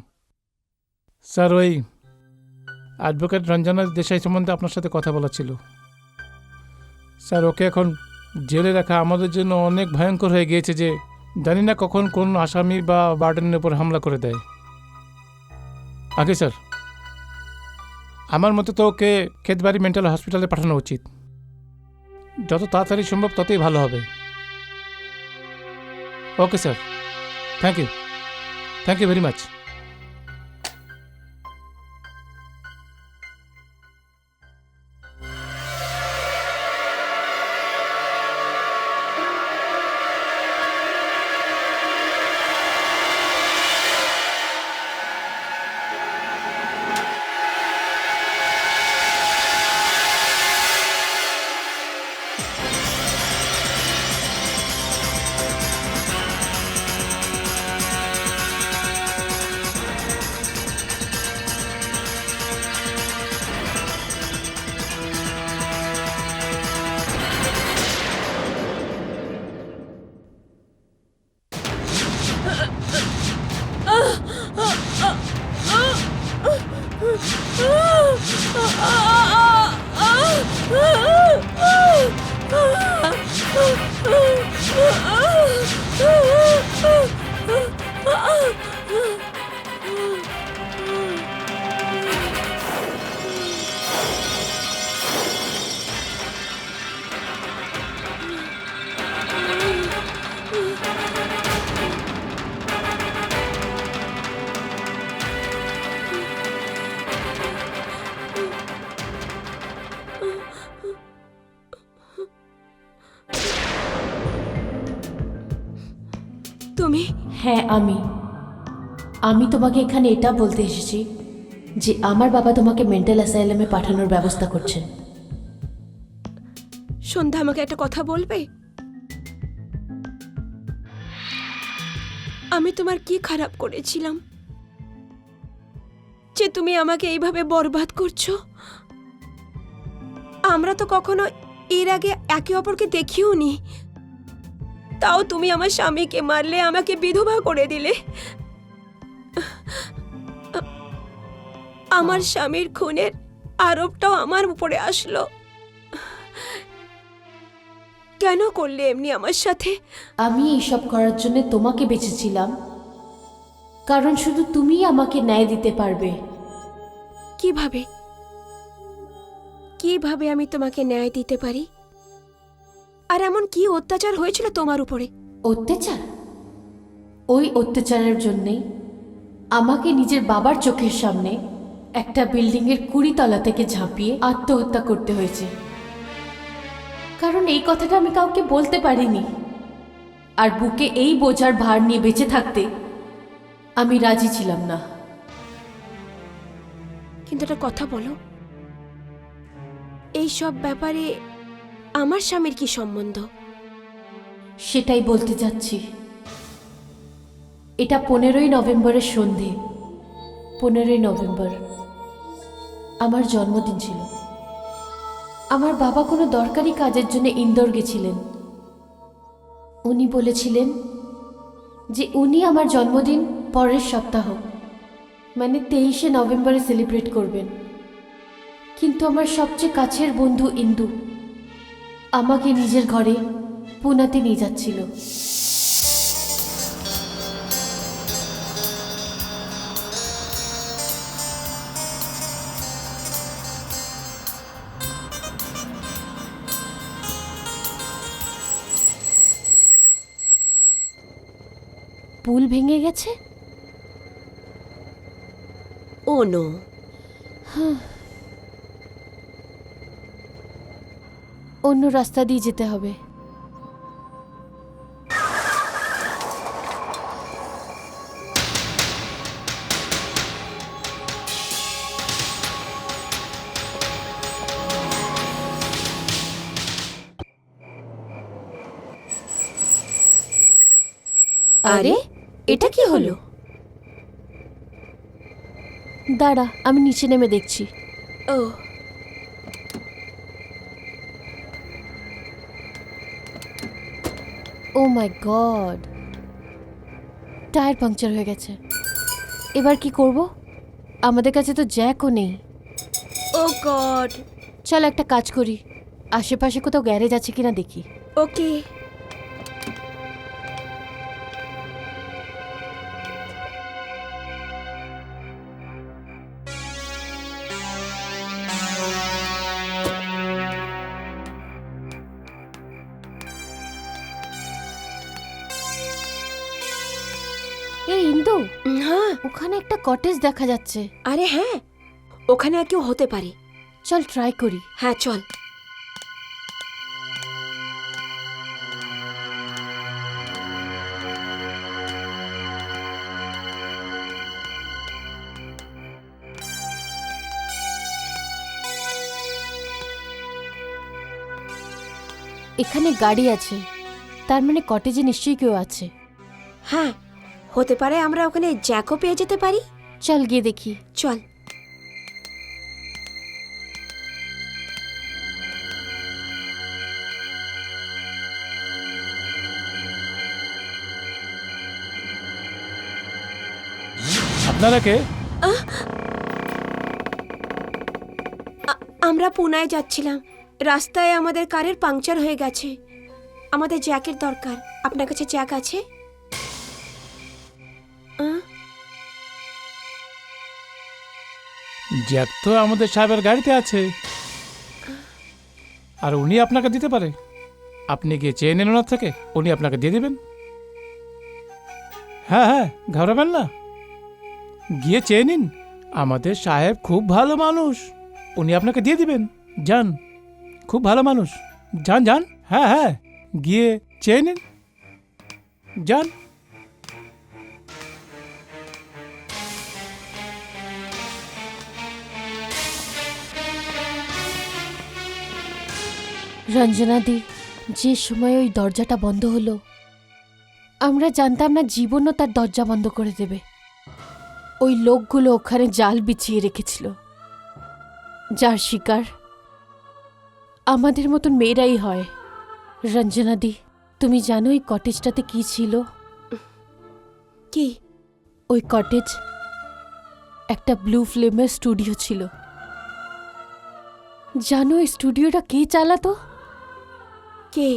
স্যার, ওই অ্যাডভোকেট রঞ্জনা দেশাই সম্বন্ধে আপনার সাথে কথা বলা ছিল। স্যার, ওকে এখন জেলে রাখা আমাদের জন্য অনেক ভয়ঙ্কর হয়ে গিয়েছে, যে জানি না কখন কোন আসামি বা বার্ডেনের উপর হামলা করে দেয়। আগে স্যার, আমার মতে তো ওকে ক্ষেতবাড়ি মেন্টাল হসপিটালে পাঠানো উচিত। যত তাড়াতাড়ি সম্ভব ততই ভালো হবে। Okay sir, thank you very much. তুমি? হ্যাঁ আমি তোমাকে এখানে এটা বলতে এসেছি যে আমার বাবা তোমাকে মেন্টাল অ্যাসাইলামে পাঠানোর ব্যবস্থা করছেন। সন্ধ্যা, আমাকে একটা কথা বলবে? আমি তোমার কি খারাপ করেছিলাম যে তুমি আমাকে এইভাবে বরবাদ করছো? আমরা তো কখনো এর আগে একে অপরকে দেখিও নি, তাও তুমি আমার স্বামীকে মারলে, আমাকে বিধবা করে দিলে। আমার স্বামীর খুনের আরোপটাও আমার উপরে আসলো। কেন করলে এমনি আমার সাথে? আমি এইসব করার জন্য তোমাকে বেঁচেছিলাম কারণ শুধু তুমিই আমাকে ন্যায় দিতে পারবে। কিভাবে কিভাবে আমি তোমাকে ন্যায় দিতে পারি? আর এমন কি অত্যাচার হয়েছিল তোমার উপরে? অত্যাচার? ওই অত্যাচারের জন্যেই আমাকে নিজের বাবার চোখের সামনে একটা বিল্ডিংয়ের 20 তলা থেকে ঝাঁপিয়ে আত্মহত্যা করতে হয়েছে। কারণ এই কথাটা আমি কাউকে বলতে পারিনি, আর বুকে এই বোঝার ভার নিয়ে বেঁচে থাকতে আমি রাজি ছিলাম না। কিন্তু একটা কথা বলো, এই সব ব্যাপারে আমার স্বামীর কি সম্বন্ধ? সেটাই বলতে যাচ্ছি। এটা 15ই নভেম্বরের সন্ধে। 15ই নভেম্বর আমার জন্মদিন ছিল। আমার বাবা কোনো দরকারি কাজের জন্য ইন্দোর গেছিলেন। উনি বলেছিলেন যে উনি আমার জন্মদিন পরের সপ্তাহ মানে 23শে নভেম্বরে সেলিব্রেট করবেন। কিন্তু আমার সবচেয়ে কাছের বন্ধু ইন্দু আমাকে নিজের ঘরে পুনাতে নিয়ে যাচ্ছিল। পুল ভেঙে গেছে। ও নো। অন্য রাস্তা দিয়ে যেতে হবে। আরে, এটা কি হলো? দাঁড়া, আমি নিচে নেমে দেখছি। ও, ও মাই গড, টায়ার পাংচার হয়ে গেছে। এবার কি করব? আমাদের কাছে তো জ্যাকও নেই। ও গড। চল একটা কাজ করি, আশেপাশে কোথাও গ্যারেজ আছে কিনা দেখি। ওকে। এই ইন্দু, হ্যাঁ। ওখানে একটা কটেজ দেখা যাচ্ছে। আরে হ্যাঁ, ওখানে আর কেউ হতে পারে। চল ট্রাই করি। হ্যাঁ চল। এখানে গাড়ি আছে, তার মানে কটেজে নিশ্চয়ই কেউ আছে। হ্যাঁ, হতে পারে আমরা ওখানে জ্যাকও পেয়ে যেতে পারি। চল গিয়ে দেখি। চল। আপনারা কে? আমরা পুনায় যাচ্ছিলাম, রাস্তায় আমাদের কারের পাংচার হয়ে গেছে। আমাদের জ্যাকের দরকার। আপনার কাছে জ্যাক আছে? জ্যাক তো আমাদের সাহেবের গাড়িতে আছে, আর উনি আপনাকে দিতে পারে। আপনি গিয়ে চেয়ে নিন ওনার থেকে, উনি আপনাকে দিয়ে দেবেন। হ্যাঁ হ্যাঁ, ঘাবড়াবেন না, গিয়ে চেয়ে নিন। আমাদের সাহেব খুব ভালো মানুষ, উনি আপনাকে দিয়ে দিবেন। যান, খুব ভালো মানুষ। যান যান, হ্যাঁ হ্যাঁ, গিয়ে চেয়ে নিন, যান। রঞ্জনাদি, যে সময় ওই দরজাটা বন্ধ হলো, আমরা জানতাম না জীবনও তার দরজা বন্ধ করে দেবে। ওই লোকগুলো ওখানে জাল বিছিয়ে রেখেছিল, যার শিকার আমাদের মতন মেয়েরাই হয়। রঞ্জনাদি, তুমি জানো ওই কটেজটাতে কি ছিল? কি? ওই কটেজ একটা ব্লু ফ্লেমের স্টুডিও ছিল। জানো এই স্টুডিওটা কে চালাতো? কে?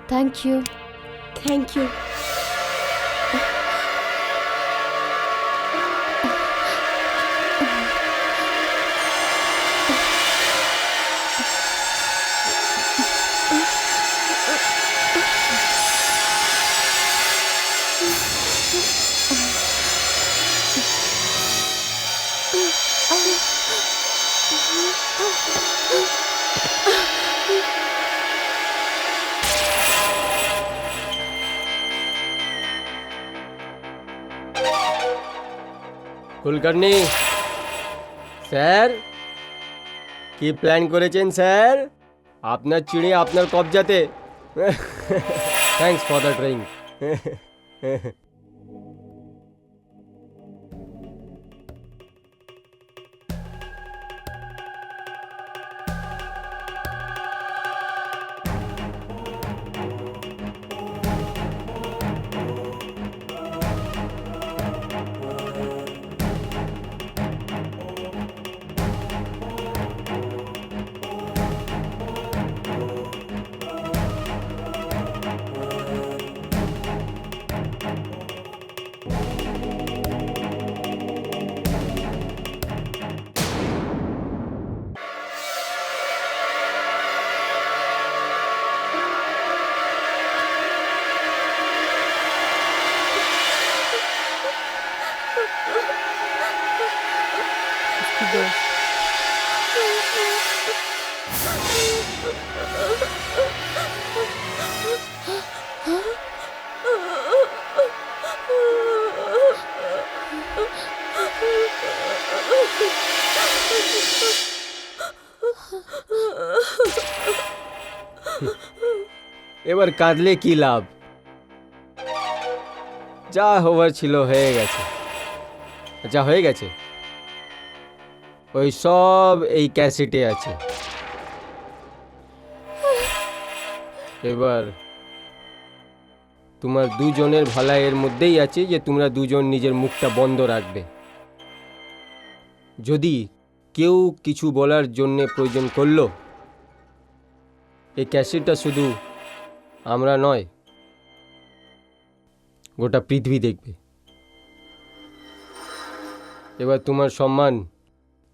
Thank you. Thank you. Kulkarni sir, কি প্ল্যান করেছেন স্যার? আপনার চিড়ে আপনার কবজাতে। Thanks for the drink. এবার কাঁদলে কি লাভ? যা হওয়ার ছিল হয়ে গেছে, যা হয়ে গেছে ওই সব এই ক্যাসেটে আছে। এবার তোমার দুজনের ভালাইয়ের মধ্যেই আছে যে তোমরা দুজন নিজের মুখটা বন্ধ রাখবে। যদি কেউ কিছু বলার জন্যে প্রয়োজন করলো, এই ক্যাসেটটা শুধু আমরা নয়, গোটা পৃথিবী দেখবে। এবার তোমার সম্মান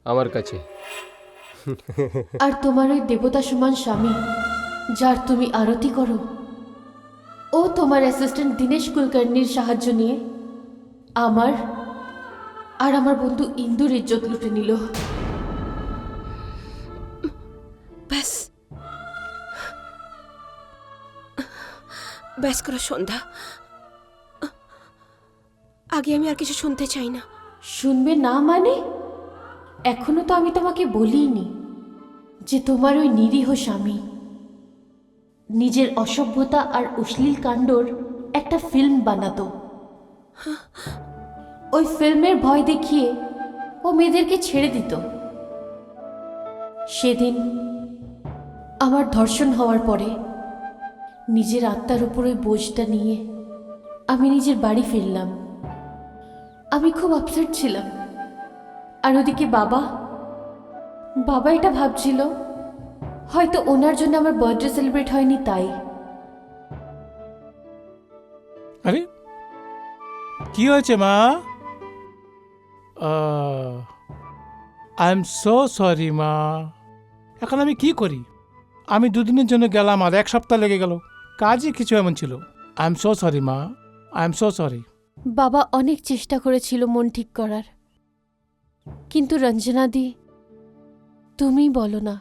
আমার কাছে। আর তোমার ওই দেবতা সমান স্বামী, যার তুমি আরতি করো, ও তোমার অ্যাসিস্ট্যান্ট দীনেশ কুলকার্নির সাহায্য নিয়ে আমার আর আমার বন্ধু ইন্দুর ইজ্জত লুটে নিল। ব্যাস ব্যাস করো সন্ধ্যা, আগে আমি আর কিছু শুনতে চাই না। শুনবে না মানে? এখনো তো আমি তোমাকে বলিনি যে তোমার ওই নিরীহ স্বামী নিজের অসভ্যতা আর অশ্লীল কাণ্ডর একটা ফিল্ম বানাতো। ওই ফিল্মের ভয় দেখিয়ে ও মেয়েদেরকে ছেড়ে দিত। সেদিন আমার ধর্ষণ হওয়ার পরে নিজের আত্মার উপর ওই বোঝটা নিয়ে আমি নিজের বাড়ি ফিরলাম। আমি খুব আপসেট ছিলাম। আর ওদিকে বাবা এটা ভাবছিল হয়তো ওনার জন্য আমার বার্থডে সেলিব্রেট হয়নি তাই। আরে কি হয়েছে মা? আই এম সো সরি মা। এখন আমি কি করি? আমি দুদিনের জন্য গেলাম আর 1 সপ্তাহ লেগে গেল। কাজই কিছু এমন ছিল। আই এম সো সরি মা, আই এম সো সরি। বাবা অনেক চেষ্টা করেছিল মন ঠিক করার, কিন্তু রঞ্জনাদি তুমি বলো না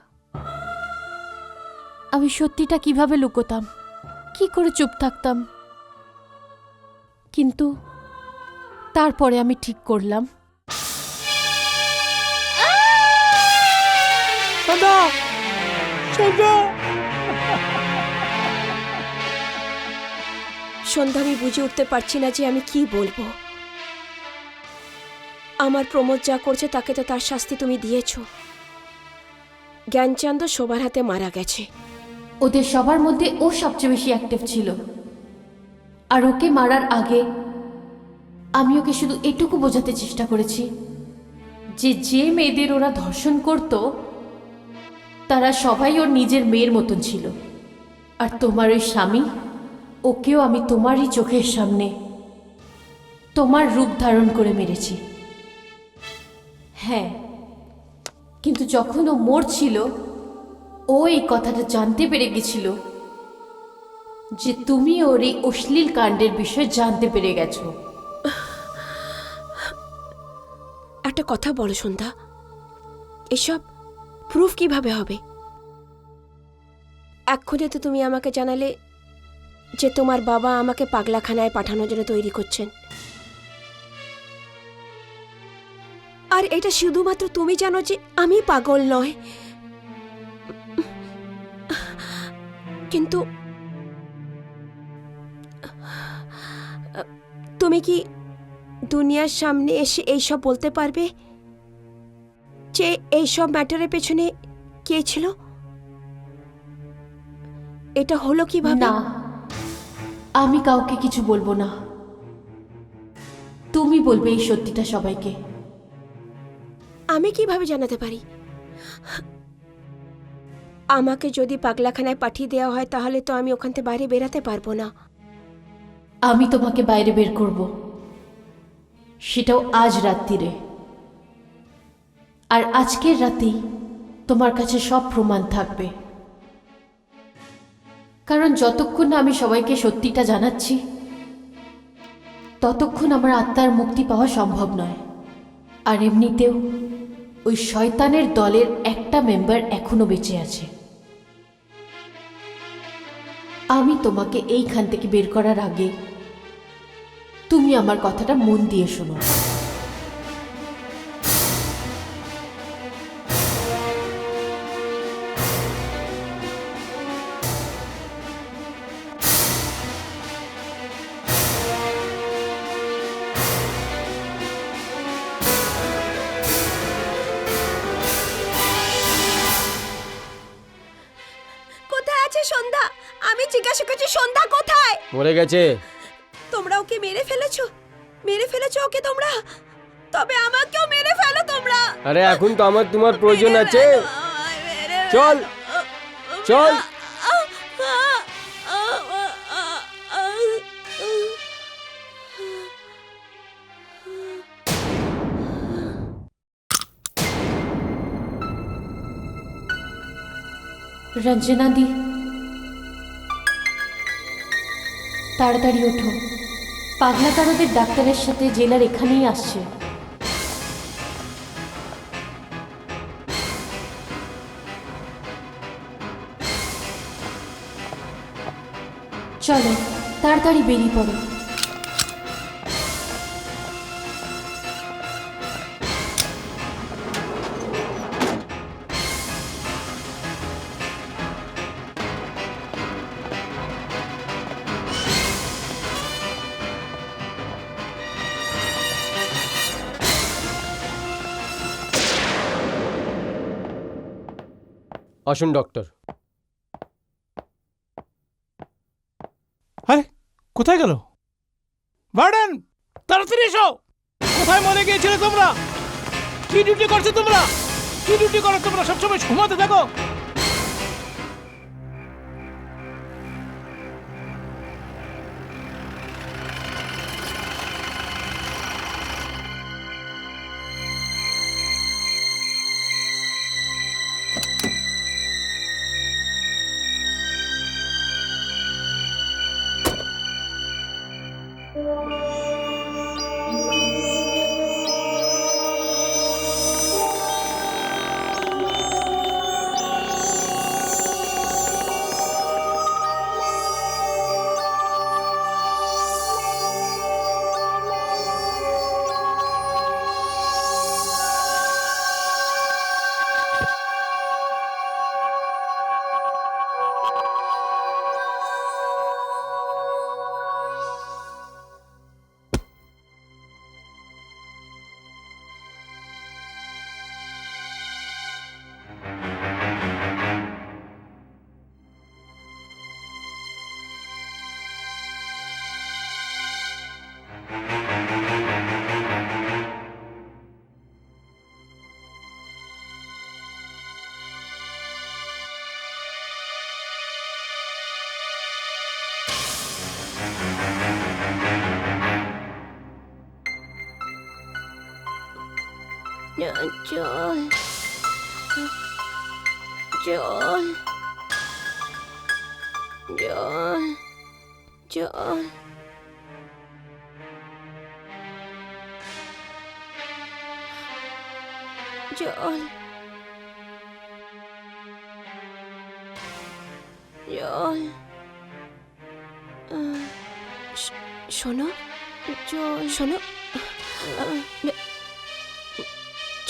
আমি সত্যিটা কিভাবে লুকোতাম, কি করে চুপ থাকতাম। কিন্তু তারপরে আমি ঠিক করলাম সন্ধ্যা, সন্ধ্যা। সন্ধ্যা, আমি বুঝে উঠতে পারছি না যে আমি কি বলবো। আমার প্রমোদ যা করছে তাকে তো তার শাস্তি তুমি দিয়েছো। জ্ঞানচাঁদ সবার হাতে মারা গেছে। ওদের সবার মধ্যে ও সবচেয়ে বেশি অ্যাক্টিভ ছিল। আর ওকে মারার আগে আমি ওকে শুধু এটুকু বোঝাতে চেষ্টা করেছি যে মেয়েদের ওরা ধর্ষণ করত তারা সবাই ওর নিজের মেয়ের মতন ছিল। আর তোমার ওই স্বামী, ওকেও আমি তোমারই চোখের সামনে তোমার রূপ ধারণ করে মেরেছি। হ্যাঁ, কিন্তু যখন ও মরছিল ও এই কথাটা জানতে পেরে গেছিল যে তুমি ওর এই অশ্লীল কাণ্ডের বিষয়ে জানতে পেরে গেছো। একটা কথা বলো সন্ধ্যা, এসব প্রুফ কিভাবে হবে? এক্ষুনি তো তুমি আমাকে জানালে যে তোমার বাবা আমাকে পাগলাখানায় পাঠানোর জন্য তৈরি করছেন। আর এটা শুধুমাত্র তুমি জানো যে আমি পাগল নয়, কিন্তু তুমি কি দুনিয়ার সামনে এসে এইসব বলতে পারবে যে এইসব ম্যাটারের পেছনে কে ছিল? এটা হলো কিভাবে? না, আমি কাউকে কিছু বলবো না। তুমি বলবে এই সত্যিটা সবাইকে। আমি কিভাবে জানাতে পারি? আমাকে যদি পাগলাখানায় পাঠিয়ে দেওয়া হয় তাহলে তো আমি ওখান থেকে বাইরে বেরাতে পারবো না। আমি তোমাকে বাইরে বের করব, সেটাও আজ রাত্রিরে। আর আজকের রাতেই তোমার কাছে সব প্রমাণ থাকবে। কারণ যতক্ষণ না আমি সবাইকে সত্যিটা জানাচ্ছি ততক্ষণ আমার আত্মার মুক্তি পাওয়া সম্ভব নয়। আর এমনিতেও ওই শয়তানের দলের একটা মেম্বার এখনো বেঁচে আছে। আমি তোমাকে এইখান থেকে বের করার আগে তুমি আমার কথাটা মন দিয়ে শোনো। কোথায় আছে সন্ধ্যা? আমি জিজ্ঞাসা করছি সন্ধ্যা কোথায়? মরে গেছে। তোমরা ওকে মেরে ফেলেছো? মেরে ফেলেছো ওকে তোমরা? তবে আমাকেও মেরে ফেলো তোমরা। আরে এখন তো আমার তোমার প্রয়োজন আছে। চল চল। রঞ্জনা দি, তাড়াতাড়ি ওঠো। পাগলাকারদের ডাক্তারের সাথে জেলার এখানেই আসছে। চলো তাড়াতাড়ি বেরিয়ে পড়ো। আসুন ডক্টর। আরে কোথায় গেল? ভার্ডেন, তাড়াতাড়ি এসো। কোথায় মরে গিয়েছিলে তোমরা? কি ডিউটি করছো তোমরা? কি ডিউটি করো তোমরা? সবসময় ঘুমাতে থাকো। জল জল জল জল জল জল শোনো জল শোনো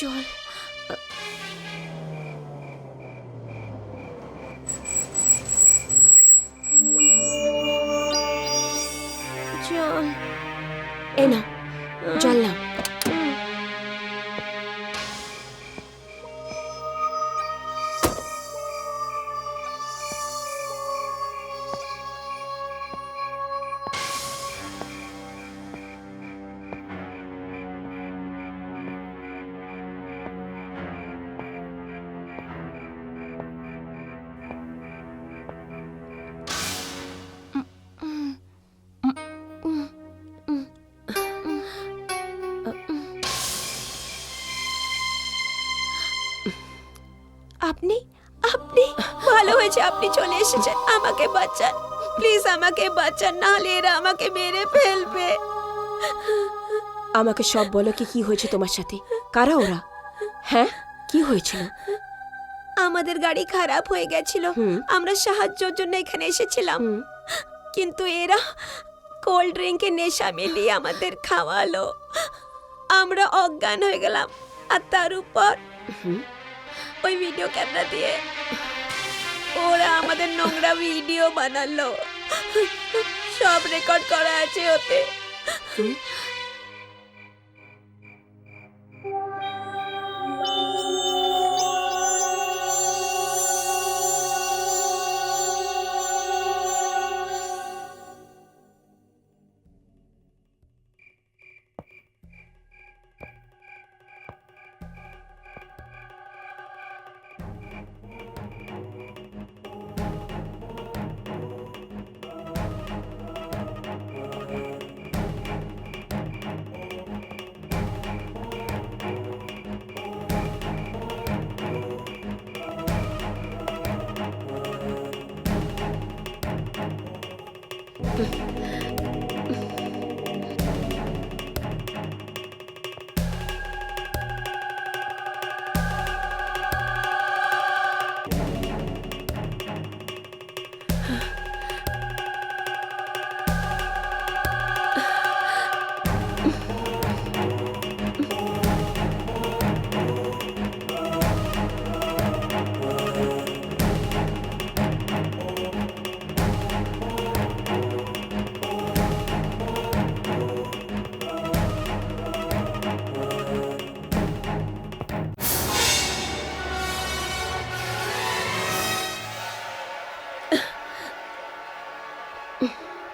জল জল এই নাও জল নাও আপনি আপনি ভালো হয়েছে আপনি চলে এসেছেন আমাকে বাঁচান প্লিজ আমাকে বাঁচান নাহলে এরা আমাকে মেরে ফেলবে আমাকে সব বলো কি হয়েছে তোমার সাথে কারা ওরা হ্যাঁ কি হয়েছিল আমাদের গাড়ি খারাপ হয়ে গেছিল আমরা সাহায্যের জন্য এখানে এসেছিলাম কিন্তু এরা কোল্ড ড্রিঙ্কে নেশা মিলিয়ে আমাদের খাওয়ালো আমরা অজ্ঞান হয়ে গেলাম আর তার উপর ওই ভিডিও ক্যামেরা দিয়ে ওরা আমাদের নোংরা ভিডিও বানালো সব রেকর্ড করা আছে ওতে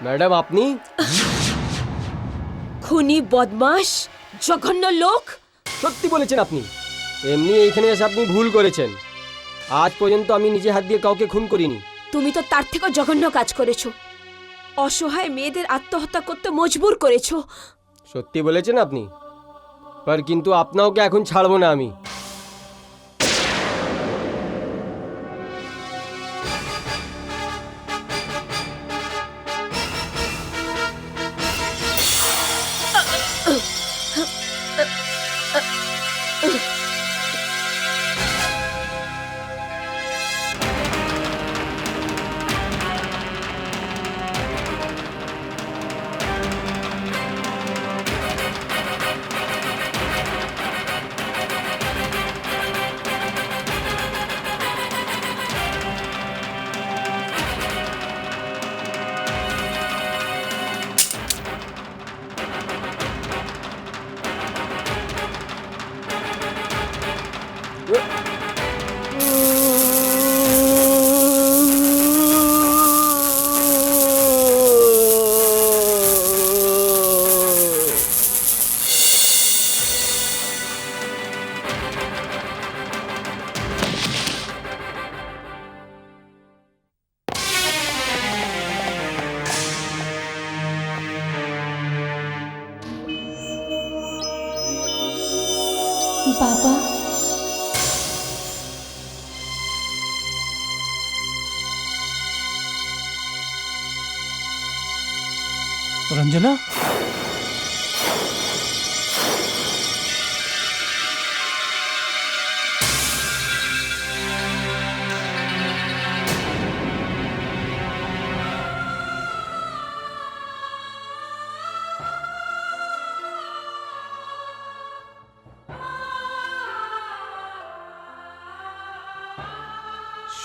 ম্যাডাম আপনি খুনি, বদমাস, জঘন্য লোক। সত্যি বলেছেন আপনি। এমনি এইখানে এসে আপনি ভুল করেছেন। আজ পর্যন্ত আমি নিজে হাত দিয়ে কাউকে খুন করিনি। তুমি তো তার থেকেও জঘন্য কাজ করেছো। অসহায় মেয়েদের আত্মহত্যা করতে মজবুর করেছো। সত্যি বলেছেন আপনি। पर কিন্তু আপনাকে এখন ছাড়বো না আমি। বাবা, রঞ্জনা,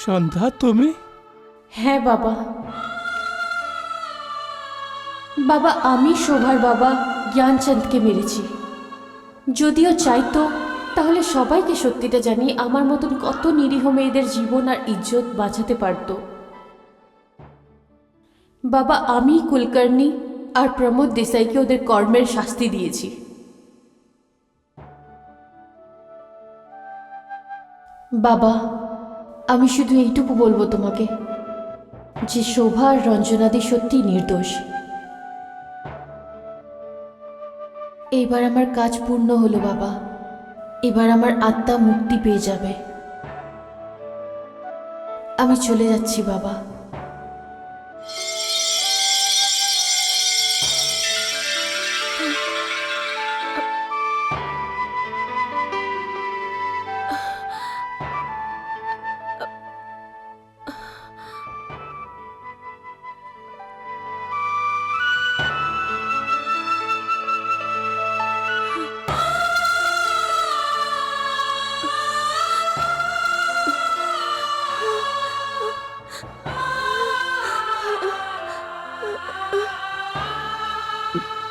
সন্ধ্যা তুমি? হ্যাঁ বাবা। বাবা, আমি শোভার বাবা জ্ঞানচাঁদকে মেরেছি। যদিও চাইতো তাহলে সবাইকে সত্যিটা জানিয়ে আমার মতন কত নিরীহ মেয়েদের জীবন আর ইজ্জত বাঁচাতে পারত। বাবা, আমি কুলকার্নি আর প্রমোদ দেসাইকে ওদের কর্মের শাস্তি দিয়েছি। বাবা, আমি শুধু এইটুকু বলবো তোমাকে যে শোভা আর রঞ্জনাদি সত্যি নির্দোষ। এইবার আমার কাজ পূর্ণ হলো বাবা। এবার আমার আত্মা মুক্তি পেয়ে যাবে। আমি চলে যাচ্ছি বাবা।